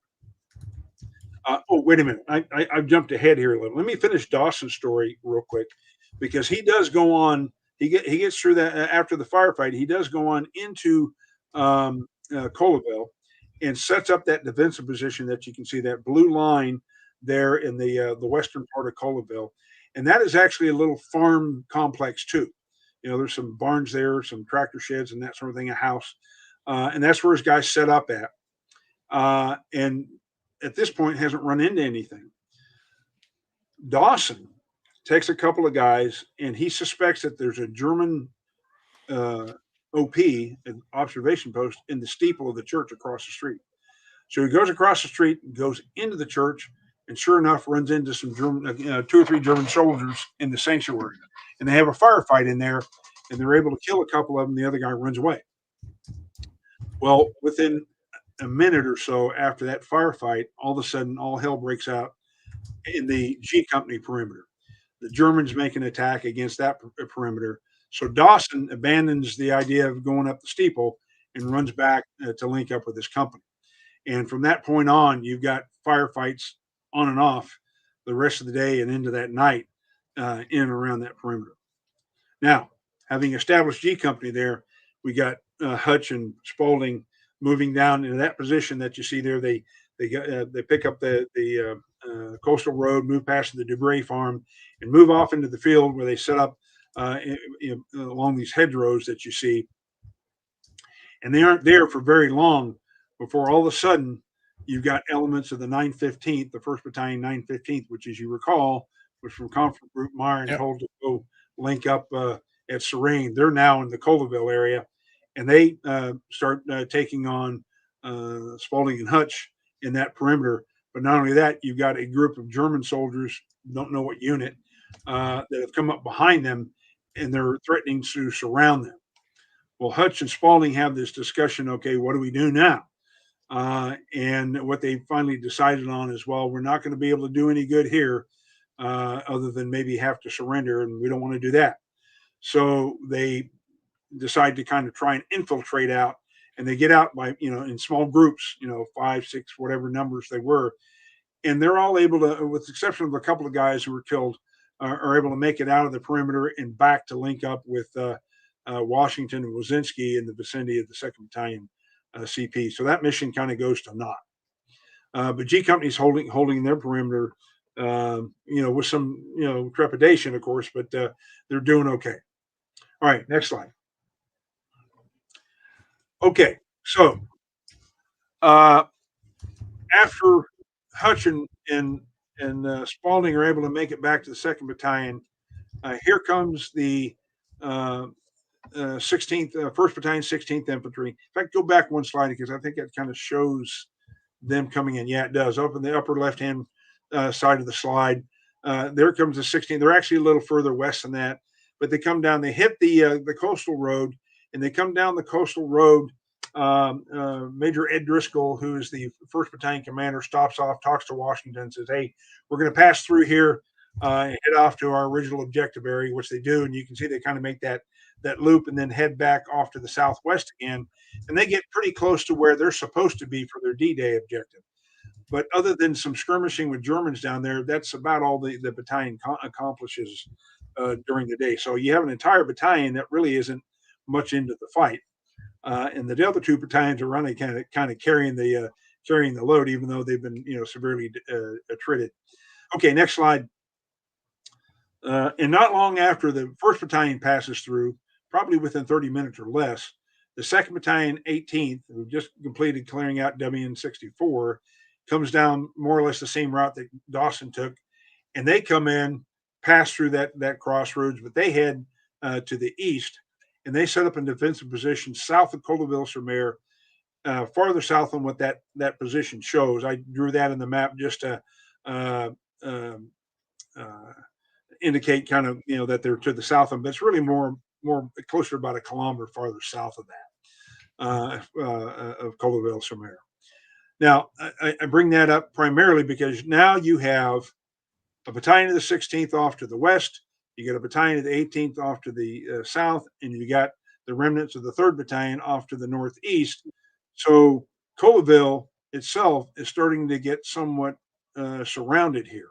Oh, wait a minute. I jumped ahead here a little. Let me finish Dawson's story real quick because he does go on. He gets through that after the firefight. He does go on into Colaville and sets up that defensive position that you can see, that blue line there in the western part of Colaville, and that is actually a little farm complex too. There's some barns there, some tractor sheds, and that sort of thing, a house. And that's where his guys set up at. And at this point, hasn't run into anything. Dawson takes a couple of guys, and he suspects that there's a German OP, an observation post, in the steeple of the church across the street. So he goes across the street, goes into the church, and sure enough, runs into some German, 2 or 3 German soldiers in the sanctuary. And they have a firefight in there, and they're able to kill a couple of them. The other guy runs away. Well, within a minute or so after that firefight, all of a sudden, all hell breaks out in the G Company perimeter. The Germans make an attack against that perimeter. So Dawson abandons the idea of going up the steeple and runs back to link up with his company. And from that point on, you've got firefights on and off the rest of the day and into that night in and around that perimeter. Now, having established G Company there, we got Hutch and Spaulding moving down into that position that you see there. They pick up the coastal road, move past the DeBray farm, and move off into the field where they set up along these hedgerows that you see. And they aren't there for very long before all of a sudden you've got elements of the 915th, the 1st Battalion 915th, which, as you recall, was from Conflict Group Meyer and told to go link up at Serene. They're now in the Colaville area, and they start taking on Spaulding and Hutch in that perimeter. But not only that, you've got a group of German soldiers, don't know what unit, that have come up behind them, and they're threatening to surround them. Well, Hutch and Spaulding have this discussion. Okay, what do we do now? And what they finally decided on is, well, we're not going to be able to do any good here, other than maybe have to surrender, and we don't want to do that. So they decide to kind of try and infiltrate out, and they get out by, in small groups, 5, 6, whatever numbers they were, and they're all able to, with the exception of a couple of guys who were killed, are able to make it out of the perimeter and back to link up with Washington and Wazinski in the vicinity of the 2nd Battalion CP. So that mission kind of goes to naught. But G Company's holding their perimeter, with some, trepidation, of course, but they're doing okay. All right, next slide. Okay, so after Hutch and Spaulding are able to make it back to the 2nd Battalion, here comes the 16th, 1st Battalion, 16th Infantry. In fact, go back one slide because I think that kind of shows them coming in. Yeah, it does. Up in the upper left-hand side of the slide, there comes the 16th. They're actually a little further west than that, but they come down. They hit the coastal road, and they come down the coastal road. Major Ed Driscoll, who is the 1st Battalion commander, stops off, talks to Washington, and says, "Hey, we're going to pass through here and head off to our original objective area," which they do, and you can see they kind of make that loop and then head back off to the southwest again, and they get pretty close to where they're supposed to be for their D-Day objective. But other than some skirmishing with Germans down there, that's about all the battalion accomplishes during the day. So you have an entire battalion that really isn't much into the fight, and the other 2 battalions are running kind of carrying the load, even though they've been severely attrited. Okay, next slide. And not long after the 1st Battalion passes through, probably within 30 minutes or less, the 2nd Battalion, 18th, who just completed clearing out WN64, comes down more or less the same route that Dawson took, and they come in, pass through that crossroads, but they head to the east and they set up a defensive position south of Colleville-sur-Mer, farther south than what that position shows. I drew that in the map just to uh, um, uh, indicate kind of that they're to the south of them, but it's really more closer to about a kilometer farther south of that of Colleville-sur-Mer. Now I bring that up primarily because now you have a battalion of the 16th off to the west, you get a battalion of the 18th off to the south, and you got the remnants of the 3rd Battalion off to the northeast. So Colleville itself is starting to get somewhat surrounded here,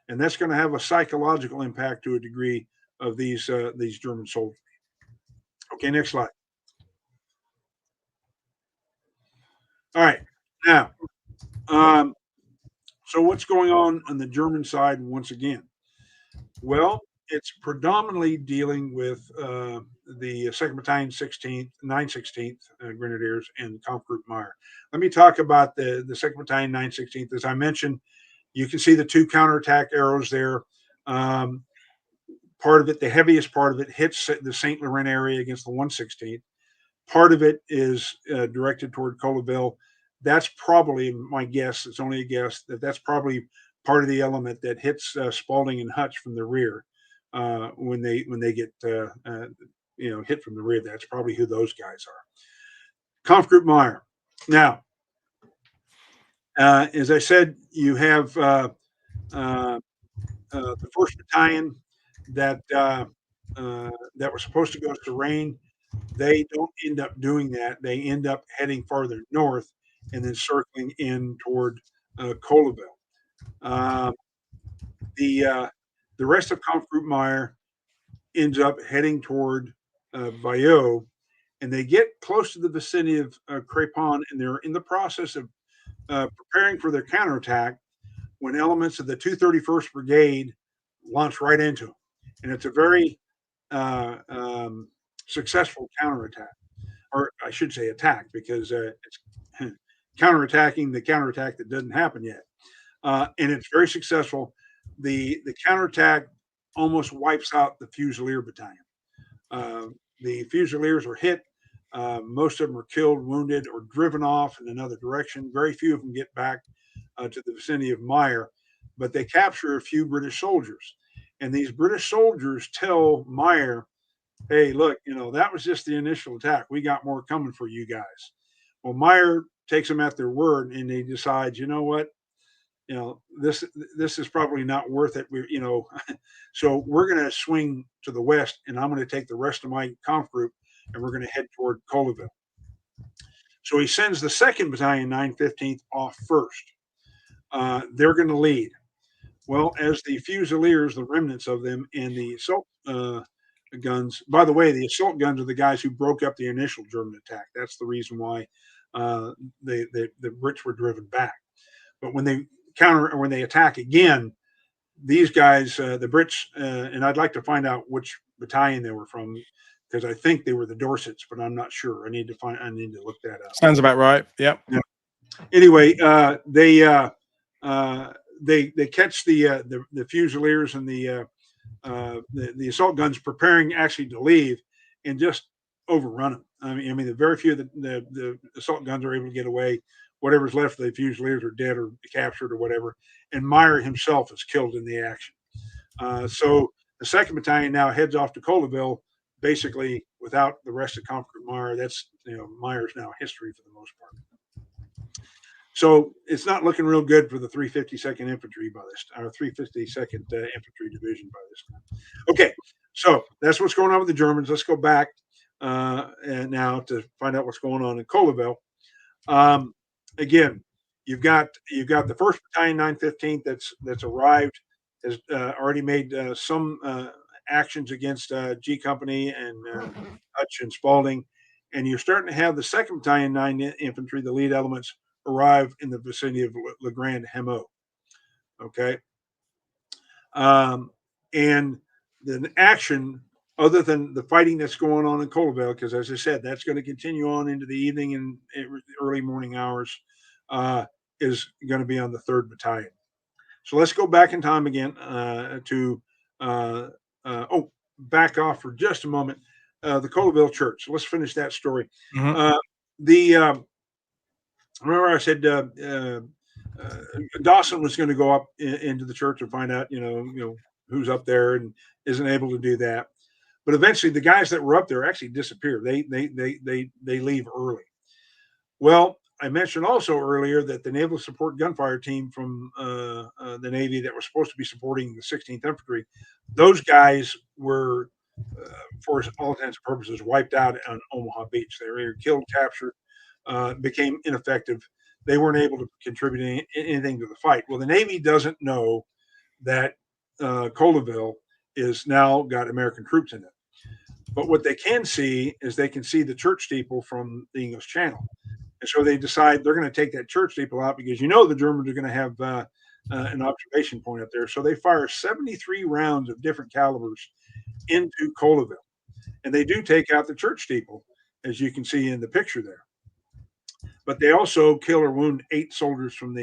and that's going to have a psychological impact to a degree of these German soldiers. Okay, next slide. All right, now, so what's going on the German side once again? Well, it's predominantly dealing with the 2nd Battalion, 16th, 916th Grenadiers, and Kampfgruppe Meyer. Let me talk about the 2nd Battalion, 916th. As I mentioned, you can see the 2 counterattack arrows there. Part of it, the heaviest part of it, hits the St. Laurent area against the 116th. Part of it is directed toward Colleville. That's probably my guess. It's only a guess that's probably part of the element that hits Spalding and Hutch from the rear when they get hit from the rear. That's probably who those guys are. Kampfgruppe Meyer. Now, as I said, you have the 1st Battalion that was supposed to go to Rain. They don't end up doing that. They end up heading farther north and then circling in toward Colleville. The rest of Kampfgruppe Meyer ends up heading toward Bayeux, and they get close to the vicinity of Crépon, and they're in the process of preparing for their counterattack when elements of the 231st Brigade launch right into them. And it's a very successful counterattack, or I should say attack, because it's counterattacking the counterattack that doesn't happen yet. And it's very successful. The counterattack almost wipes out the Fusilier Battalion. The Fusiliers are hit. Most of them are killed, wounded, or driven off in another direction. Very few of them get back to the vicinity of Meyer, but they capture a few British soldiers. And these British soldiers tell Meyer, hey, look, that was just the initial attack. We got more coming for you guys. Well, Meyer takes them at their word, and he decides, you know what? This is probably not worth it. So we're going to swing to the west, and I'm going to take the rest of my Kampfgruppe, and we're going to head toward Colleville. So he sends the 2nd Battalion, 915th, off first. They're going to lead. Well, as the Fusiliers, the remnants of them, and the assault guns. By the way, the assault guns are the guys who broke up the initial German attack. That's the reason why the Brits were driven back. But when they attack again, these guys, the Brits, and I'd like to find out which battalion they were from, because I think they were the Dorsets, but I'm not sure. I need to look that up. Sounds about right. Yep. Yeah. Anyway, they catch the Fusiliers and the assault guns preparing actually to leave, and just overrun them. I mean, the very few of the assault guns are able to get away. Whatever's left of the Fusiliers are dead or captured or whatever. And Meyer himself is killed in the action. So the 2nd Battalion now heads off to Colleville, basically without the rest of Kampfgruppe Meyer. That's, Meyer's now history for the most part. So it's not looking real good for the 352nd Infantry by this time, or 352nd Infantry Division by this time. Okay, so that's what's going on with the Germans. Let's go back and now to find out what's going on in Colleville. Again, you've got the 1st Battalion, 915th, that's arrived, has already made some actions against G Company and Hutch and Spalding, and you're starting to have the 2nd Battalion, 9th Infantry, the lead elements, arrive in the vicinity of Le Grand Hameau. Okay, and the action, other than the fighting that's going on in Colleville, because as I said, that's going to continue on into the evening and early morning hours, is going to be on the 3rd Battalion. So let's go back in time again back off for just a moment. the Colleville Church. So let's finish that story. Mhm. The remember I said Dawson was going to go up into the church and find out, who's up there, and isn't able to do that. But eventually, the guys that were up there actually disappear. They leave early. Well, I mentioned also earlier that the Naval Support Gunfire Team from the Navy that was supposed to be supporting the 16th Infantry, those guys were, for all intents and purposes, wiped out on Omaha Beach. They were either killed, captured, became ineffective. They weren't able to contribute anything to the fight. Well, the Navy doesn't know that Colleville is now got American troops in it. But what they can see is they can see the church steeple from the English Channel. And so they decide they're going to take that church steeple out because the Germans are going to have an observation point up there. So they fire 73 rounds of different calibers into Colleville. And they do take out the church steeple, as you can see in the picture there. But they also kill or wound 8 soldiers from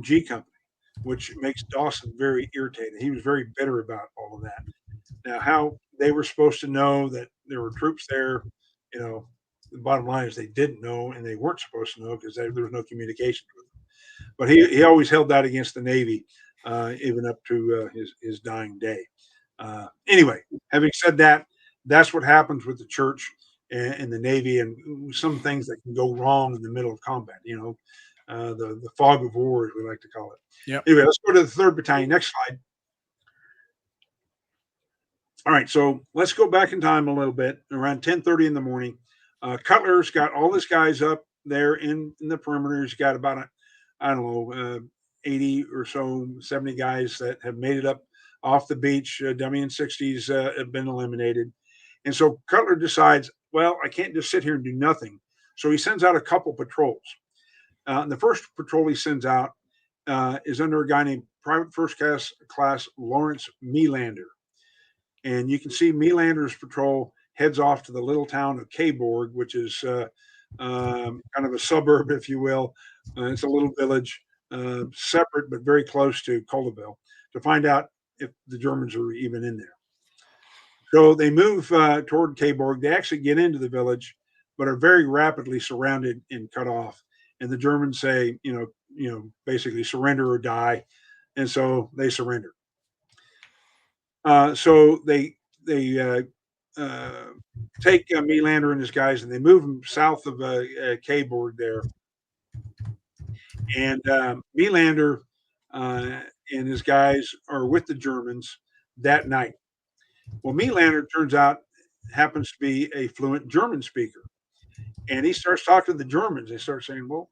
G Company, which makes Dawson very irritated. He was very bitter about all of that. Now, how they were supposed to know that there were troops there, the bottom line is they didn't know, and they weren't supposed to know because there was no communication with them. But he always held that against the Navy, even up to his dying day. Anyway, having said that, that's what happens with the church and the Navy, and some things that can go wrong in the middle of combat. The fog of war, as we like to call it. Yep. Anyway, let's go to the 3rd Battalion. Next slide. All right, so let's go back in time a little bit. Around 10:30 in the morning, Cutler's got all his guys up there in the perimeter. He's got about 80 or so, 70 guys that have made it up off the beach. WN60s have been eliminated. And so Cutler decides, well, I can't just sit here and do nothing. So he sends out a couple patrols. And the first patrol he sends out is under a guy named Private First Class Lawrence Melander. And you can see Melander's patrol heads off to the little town of Kayborg, which is kind of a suburb, if you will. It's a little village, separate but very close to Colleville, to find out if the Germans are even in there. So they move toward Kayborg. They actually get into the village, but are very rapidly surrounded and cut off. And the Germans say, basically surrender or die. And so they surrender. So they take Melander and his guys, and they move him south of Kayborg there. And Melander and his guys are with the Germans that night. Well, Melander turns out happens to be a fluent German speaker, and he starts talking to the Germans. They start saying, "Well,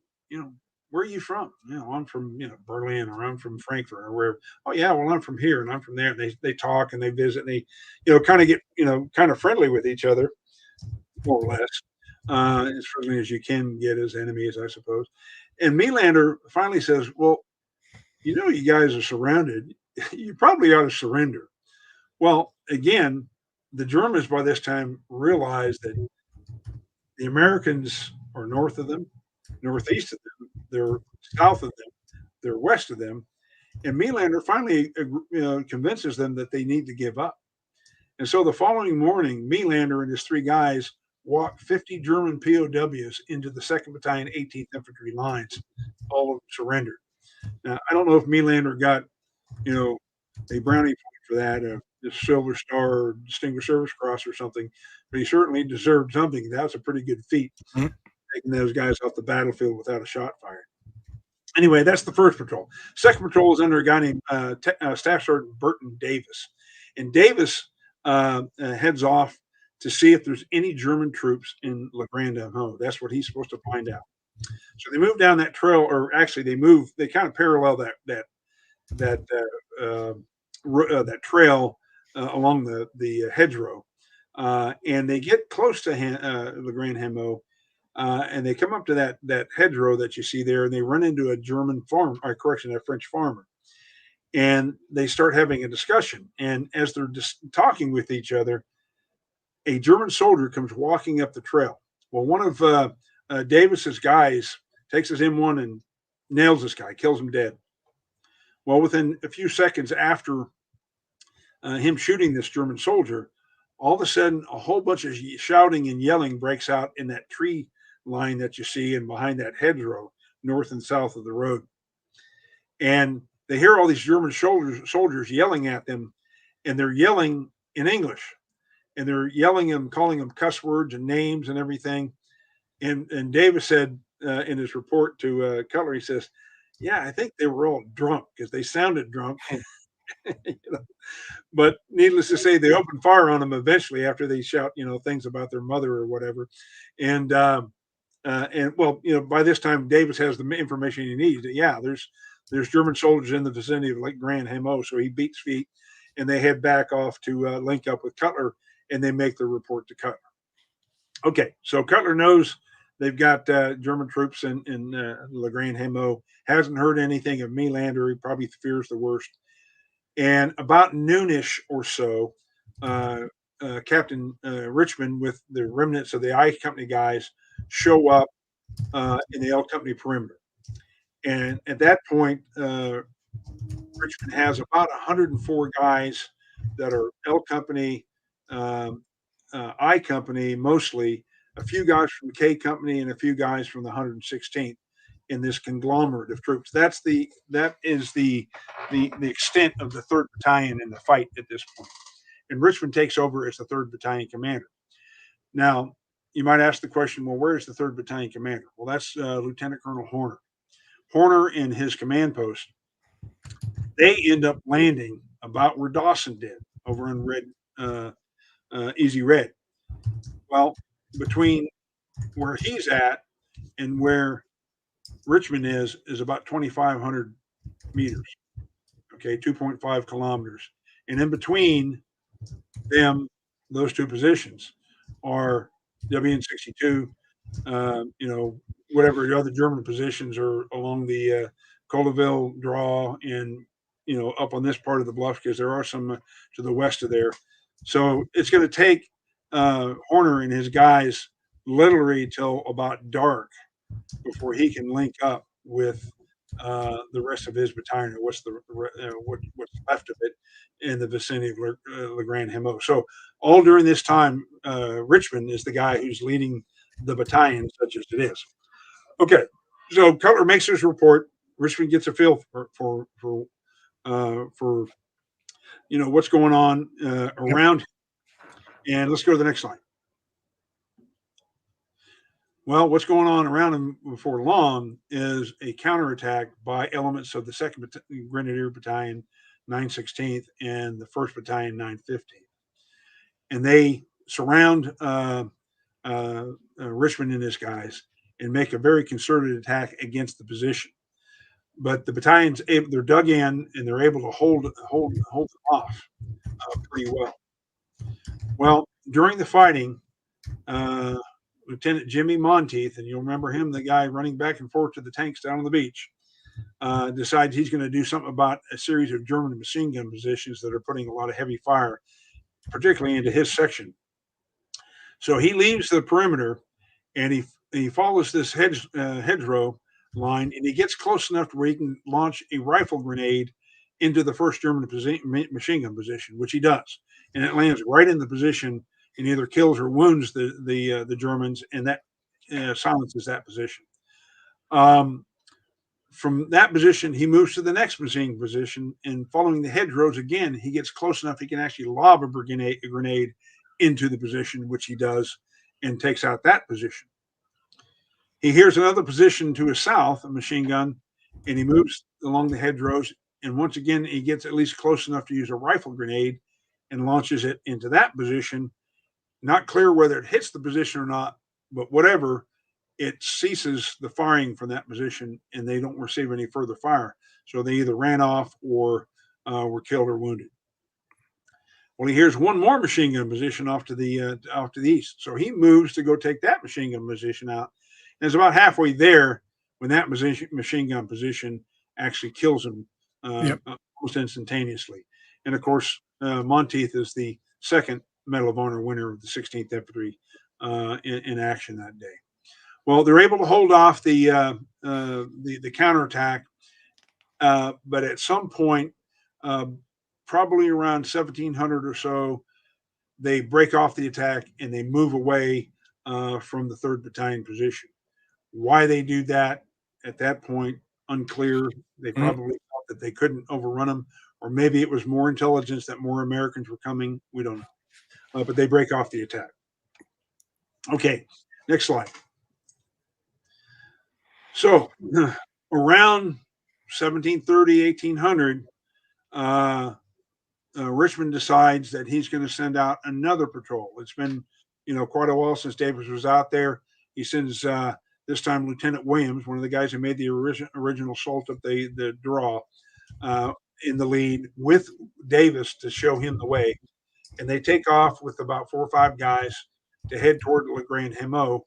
where are you from? I'm from Berlin, or I'm from Frankfurt, or wherever. Oh yeah, well I'm from here and I'm from there." And they talk and they visit and they kind of get kind of friendly with each other, more or less, as friendly as you can get as enemies, I suppose. And Melander finally says, "Well, you guys are surrounded. You probably ought to surrender." Well, again, the Germans by this time realize that the Americans are north of them, northeast of them, they're south of them, they're west of them, and Melander finally convinces them that they need to give up. And so the following morning, Melander and his 3 guys walk 50 German POWs into the 2nd Battalion, 18th Infantry lines. All of them surrendered. Now, I don't know if Melander got, a brownie point for that, a Silver Star or Distinguished Service Cross or something, but he certainly deserved something. That was a pretty good feat, taking those guys off the battlefield without a shot fired. Anyway, that's the first patrol. Second patrol is under a guy named Staff Sergeant Burton Davis. And Davis heads off to see if there's any German troops in La Grande Hameau. That's what he's supposed to find out. So they move down that trail, or actually they kind of parallel that trail along the hedgerow. And they get close to La Grande Hameau. And they come up to that hedgerow that you see there, and they run into a German a French farmer. And they start having a discussion. And as they're just talking with each other, a German soldier comes walking up the trail. Well, one of Davis's guys takes his M1 and nails this guy, kills him dead. Well, within a few seconds after him shooting this German soldier, all of a sudden, a whole bunch of shouting and yelling breaks out in that tree line that you see and behind that hedgerow, north and south of the road. And they hear all these German soldiers yelling at them, and they're yelling in English, and they're yelling and calling them cuss words and names and everything. And Davis said in his report to Cutler, he says, "Yeah, I think they were all drunk because they sounded drunk." You know? But needless to say, they opened fire on them eventually after they shout, things about their mother or whatever. And well, by this time, Davis has the information he needs. Yeah, there's German soldiers in the vicinity of Lake Grand Hamo, so he beats feet, and they head back off to link up with Cutler, and they make their report to Cutler. Okay, so Cutler knows they've got German troops in Le Grand Hamo. Hasn't heard anything of Melander. He probably fears the worst. And about noonish or so, Captain Richmond with the remnants of the I Company guys show up in the L Company perimeter. And at that point, Richmond has about 104 guys that are L Company, I Company mostly, a few guys from K Company, and a few guys from the 116th in this conglomerate of troops. That is the extent of the 3rd Battalion in the fight at this point. And Richmond takes over as the 3rd Battalion commander. Now, you might ask the question, well, where is the 3rd Battalion commander? Well, that's Lieutenant Colonel Horner. Horner and his command post, they end up landing about where Dawson did, over in Easy Red. Well, between where he's at and where Richmond is about 2,500 meters, okay, 2.5 kilometers. And in between them, those two positions are WN62, whatever the other German positions are along the Colaville draw and, up on this part of the bluff, because there are some to the west of there. So it's going to take Horner and his guys literally till about dark before he can link up with the rest of his battalion, or what's left of it in the vicinity of Le Grand Hamo. So all during this time, Richmond is the guy who's leading the battalion, such as it is. Okay, so Cutler makes his report. Richmond gets a feel for what's going on around him. And let's go to the next slide. Well, what's going on around him before long is a counterattack by elements of the 2nd Grenadier Battalion, 916th, and the 1st Battalion, 915th. And they surround Richmond and his guys and make a very concerted attack against the position. But the battalions, they're dug in and they're able to hold them off pretty well. Well, during the fighting, Lieutenant Jimmy Monteith, and you'll remember him, the guy running back and forth to the tanks down on the beach, decides he's going to do something about a series of German machine gun positions that are putting a lot of heavy fire, particularly into his section. So he leaves the perimeter and he follows this hedgerow line, and he gets close enough to where he can launch a rifle grenade into the first German machine gun position, which he does. And it lands right in the position and either kills or wounds the Germans, and that silences that position. From that position, he moves to the next machine position, and following the hedgerows again, he gets close enough he can actually lob a grenade into the position, which he does, and takes out that position. He hears another position to his south, a machine gun, and he moves along the hedgerows, and once again, he gets at least close enough to use a rifle grenade and launches it into that position. Not clear whether it hits the position or not, but whatever, it ceases the firing from that position, and they don't receive any further fire. So they either ran off or were killed or wounded. Well, he hears one more machine gun position off to the east, so he moves to go take that machine gun position out, and it's about halfway there when that machine gun position actually kills him almost instantaneously. And of course, Monteith is the 2nd Medal of Honor winner of the 16th Infantry in action that day. Well, they're able to hold off the counterattack, but at some point, probably around 1700 or so, they break off the attack and they move away from the 3rd Battalion position. Why they do that at that point, unclear. They probably thought that they couldn't overrun them, or maybe it was more intelligence that more Americans were coming. We don't know. But they break off the attack. Okay, next slide. So around 1730, 1800, Richmond decides that he's going to send out another patrol. It's been, quite a while since Davis was out there. He sends this time Lieutenant Williams, one of the guys who made the original assault of the draw, in the lead with Davis to show him the way. And they take off with about 4 or 5 guys to head toward Le Grand Hemo.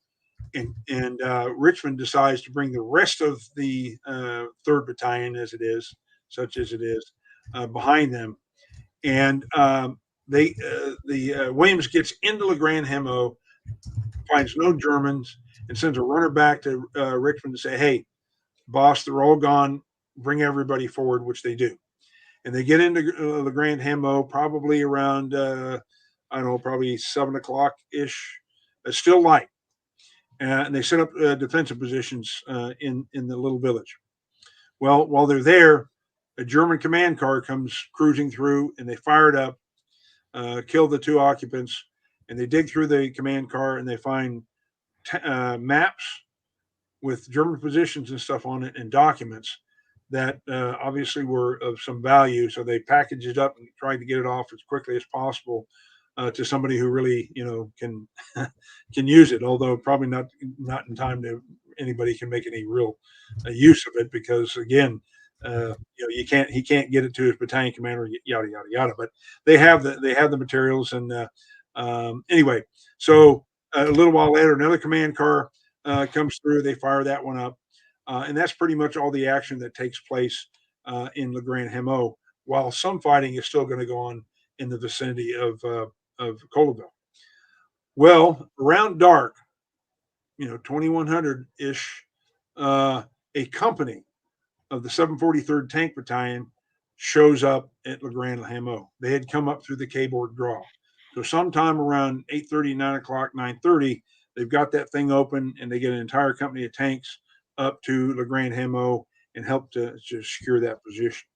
And Richmond decides to bring the rest of the 3rd Battalion, such as it is, behind them. And Williams gets into Le Grand Hemo, finds no Germans, and sends a runner back to Richmond to say, "Hey, boss, they're all gone. Bring everybody forward," which they do. And they get into Le Grand Hemo probably around, probably 7 o'clock ish. It's still light. And they set up defensive positions in the little village. Well, while they're there, a German command car comes cruising through, and they fire it up, kill the 2 occupants, and they dig through the command car, and they find maps with German positions and stuff on it, and documents that obviously were of some value. So they packaged it up and tried to get it off as quickly as possible to somebody who really, can can use it. Although probably not in time to anybody can make any real use of it, because again, he can't get it to his battalion commander, yada yada yada. But they have the materials, and anyway, so a little while later, another command car comes through. They fire that one up, and that's pretty much all the action that takes place in Le Grand Hemo. While some fighting is still going to go on in the vicinity of Colleville. Well, around dark, 2100 ish, a company of the 743rd Tank Battalion shows up at Le Grand Hemo. They had come up through the K-board draw. So sometime around 8:30, 9 o'clock, 9:30, they've got that thing open, and they get an entire company of tanks up to Le Grand Hemo and help to secure that position.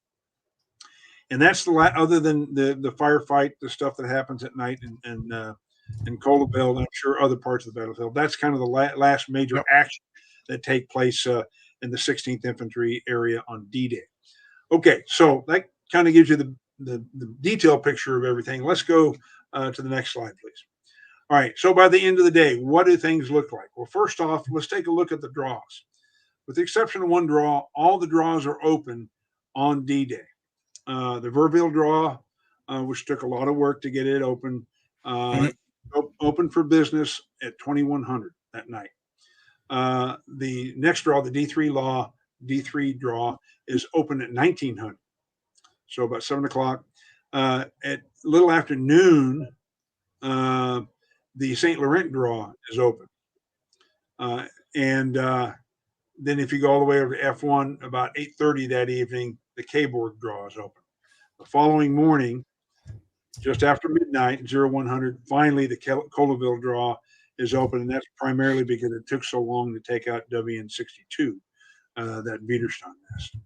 And that's other than the firefight, the stuff that happens at night in Colleville, and I'm sure other parts of the battlefield. That's kind of the last major action that take place in the 16th Infantry area on D-Day. Okay, so that kind of gives you the detailed picture of everything. Let's go to the next slide, please. All right, so by the end of the day, what do things look like? Well, first off, let's take a look at the draws. With the exception of one draw, all the draws are open on D-Day. The Verville draw, which took a lot of work to get it open, open for business at 2100 that night. The next draw, the D3 draw, is open at 1900. So about 7 o'clock. At a little after noon, the St. Laurent draw is open. And then if you go all the way over to F1, about 8:30 that evening, the K-board draw is open. The following morning, just after midnight, 0100, finally the Colleville draw is open, and that's primarily because it took so long to take out WN62, that Widerstand nest.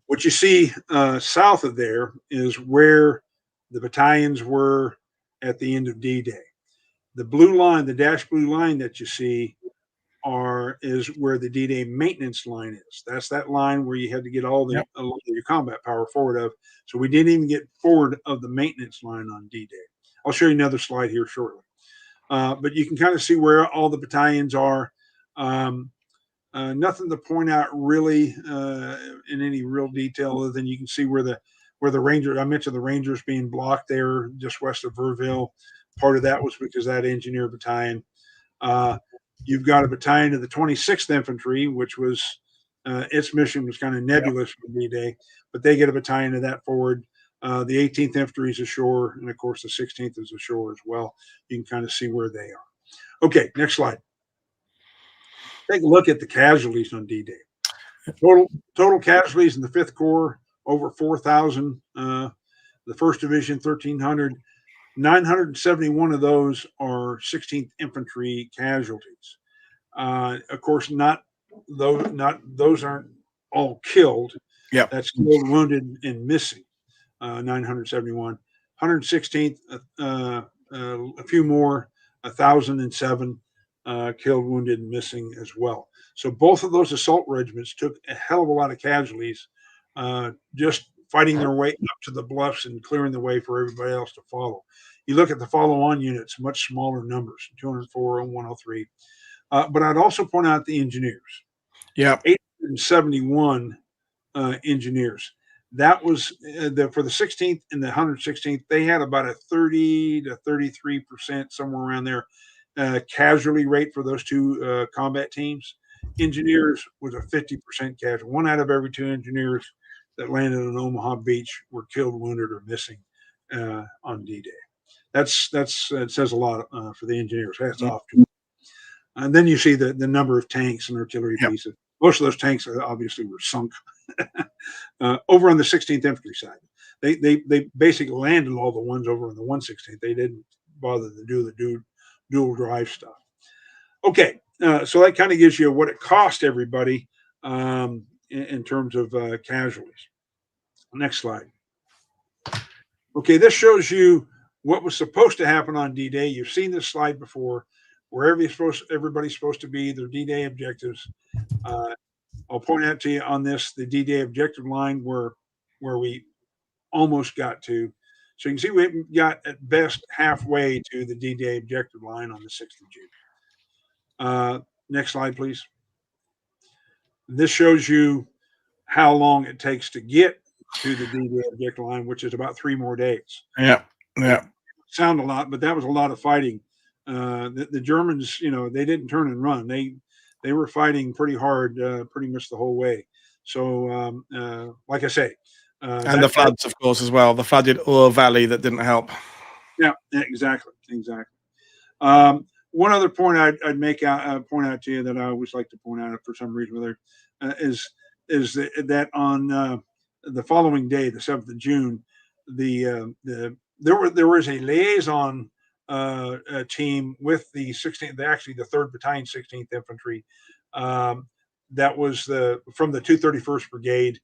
What you see south of there is where the battalions were at the end of D-Day. The blue line, the dashed blue line that you see is where the D-Day maintenance line is. That's that line where you had to get all the your combat power forward of. So we didn't even get forward of the maintenance line on D-Day. I'll show you another slide here shortly. But you can kind of see where all the battalions are. Nothing to point out really in any real detail, other than you can see where the Rangers, I mentioned the Rangers being blocked there just west of Verville. Part of that was because that engineer battalion. You've got a battalion of the 26th Infantry, which was its mission was kind of nebulous for D-Day, but they get a battalion of that forward. The 18th Infantry is ashore, and of course the 16th is ashore as well. You can kind of see where they are. Okay, next slide. Take a look at the casualties on D-Day. Total casualties in the 5th Corps, over 4,000. The 1st Division, 1,300. 971 of those are 16th Infantry casualties. Of course, not those aren't all killed. Yeah. That's killed, wounded, and missing. 971. 116th, a few more, 1,007 killed, wounded, and missing as well. So both of those assault regiments took a hell of a lot of casualties, just fighting their way up to the bluffs and clearing the way for everybody else to follow. You look at the follow-on units, much smaller numbers, 204 and 103. But I'd also point out the engineers. Yeah. 871 engineers. That was for the 16th and the 116th. They had about a 30 to 33%, somewhere around there, casualty rate for those two combat teams. Engineers was a 50% casualty. One out of every two engineers that landed on Omaha Beach were killed, wounded, or missing on D-Day. It says a lot for the engineers. Hats off to them. And then you see the number of tanks and artillery pieces. Most of those tanks obviously were sunk. Over on the 16th Infantry side, they basically landed all the ones over on the 116th. They didn't bother to do the dual drive stuff. Okay, so that kind of gives you what it cost everybody in terms of casualties. Next slide. Okay, this shows you what was supposed to happen on D-Day. You've seen this slide before. Wherever everybody's supposed to be, their D-Day objectives. I'll point out to you on this, the D-Day objective line where we almost got to. So you can see we got at best halfway to the D-Day objective line on the 6th of June. Next slide, please. This shows you how long it takes to get to the D-Day objective line, which is about 3 more days. Yeah. Sound a lot, but that was a lot of fighting. The Germans, they didn't turn and run. They were fighting pretty hard, pretty much the whole way. So, like I say, and the floods, of course, as well. The flooded Ur Valley that didn't help. Yeah, exactly. One other point I'd point out to you that I always like to point out for some reason, whether is that on the following day, the 7th of June, there was a liaison team with the 16th, actually the 3rd Battalion, 16th Infantry. That was from the 231st Brigade.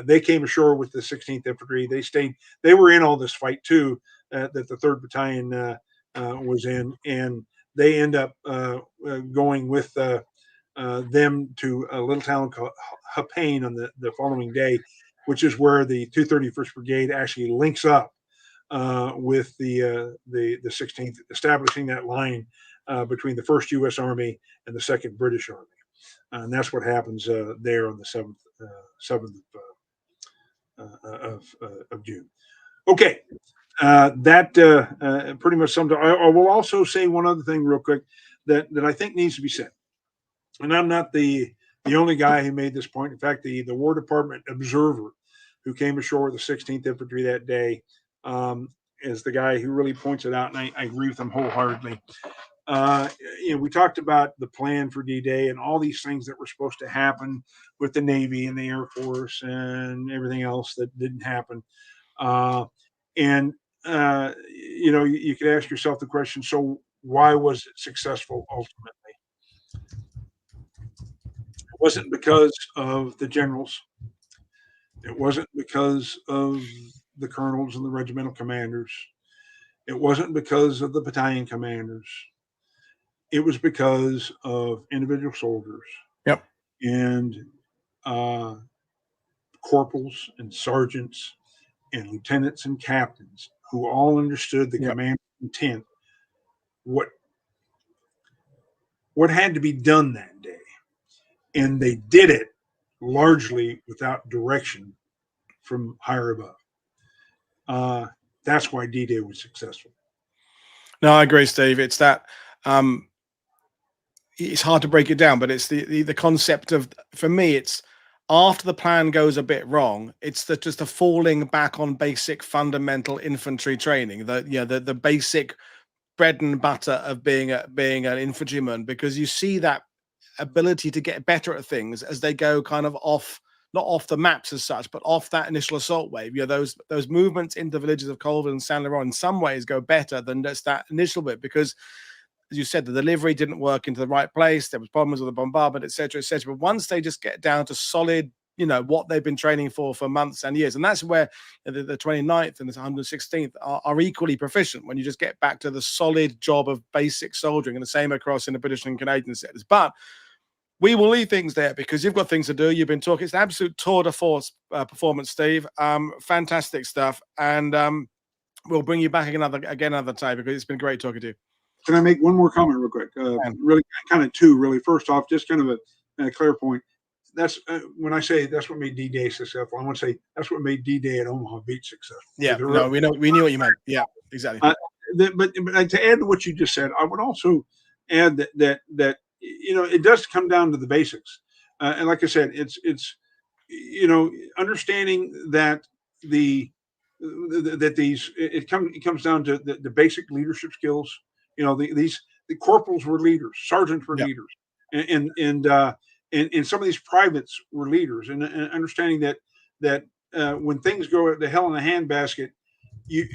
They came ashore with the 16th Infantry. They were in all this fight too, that the 3rd Battalion was in, and they end up going with them to a little town called Hapane on the following day, which is where the 231st Brigade actually links up with the 16th, establishing that line between the 1st U.S. Army and the 2nd British Army. And that's what happens there on the 7th of June. Okay, that pretty much sums up. I will also say one other thing real quick that I think needs to be said. And I'm not the only guy who made this point. In fact, the War Department observer who came ashore with the 16th Infantry that day is the guy who really points it out, and I agree with him wholeheartedly. We talked about the plan for D-Day and all these things that were supposed to happen with the Navy and the Air Force and everything else that didn't happen. You could ask yourself the question, so why was it successful ultimately? It wasn't because of the generals. It wasn't because of the colonels and the regimental commanders. It wasn't because of the battalion commanders. It was because of individual soldiers. Yep. And corporals and sergeants and lieutenants and captains who all understood the commander's intent, what had to be done that day. And they did it largely without direction from higher above. That's why D-Day was successful. No, I agree, Steve. It's that it's hard to break it down, but it's the concept of, for me, it's after the plan goes a bit wrong, it's just the falling back on basic fundamental infantry training, the basic bread and butter of being an infantryman, because you see that ability to get better at things as they go kind of off, not off the maps as such, but off that initial assault wave. You know, those movements into the villages of Colville and Saint Laurent in some ways go better than just that initial bit, because as you said, the delivery didn't work into the right place. There was problems with the bombardment, etc., etc. But once they just get down to solid, you know, what they've been training for months and years, and that's where the 29th and the 116th are equally proficient, when you just get back to the solid job of basic soldiering, and the same across in the British and Canadian sectors. But we will leave things there because you've got things to do. You've been talking. It's an absolute tour de force performance, Steve. Fantastic stuff. And we'll bring you back another time, because it's been great talking to you. Can I make one more comment real quick? Really, kind of two, really. First off, just kind of a clear point. That's when I say that's what made D-Day successful, I want to say that's what made D-Day at Omaha Beach successful. Yeah, no, we knew what you meant. Yeah, exactly. But to add to what you just said, I would also add that you know, it does come down to the basics, and like I said, it's you know, understanding that it comes down to the basic leadership skills. You know, the corporals were leaders, sergeants were leaders, and some of these privates were leaders, and understanding that when things go to hell in a handbasket, you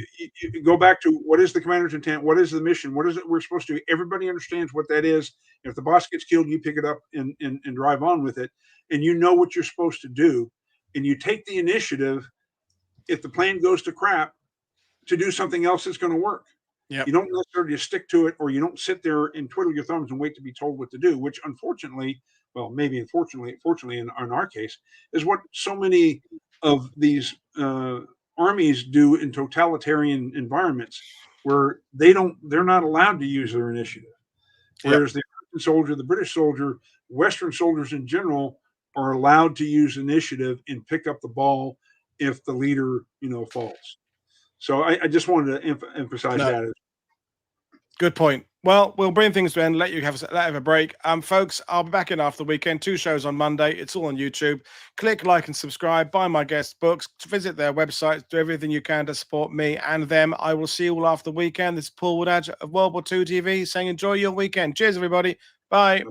go back to what is the commander's intent, what is the mission, what is it we're supposed to do. Everybody understands what that is. If the boss gets killed, you pick it up and drive on with it, and you know what you're supposed to do, and you take the initiative if the plan goes to crap to do something else that's going to work. Yep. You don't necessarily stick to it, or you don't sit there and twiddle your thumbs and wait to be told what to do, which unfortunately, well, maybe unfortunately, fortunately in our case, is what so many of these armies do in totalitarian environments, where they're not allowed to use their initiative. Whereas the American soldier, the British soldier, Western soldiers in general are allowed to use initiative and pick up the ball if the leader, you know, falls. So I just wanted to emphasize that. Good point. Well, we'll bring things to end, let you have a break. Folks, I'll be back in after the weekend. 2 shows on Monday. It's all on YouTube. Click like and subscribe. Buy my guest books. Visit their websites. Do everything you can to support me and them. I will see you all after the weekend. This is Paul Woodadge of World War II TV saying enjoy your weekend. Cheers, everybody. Bye.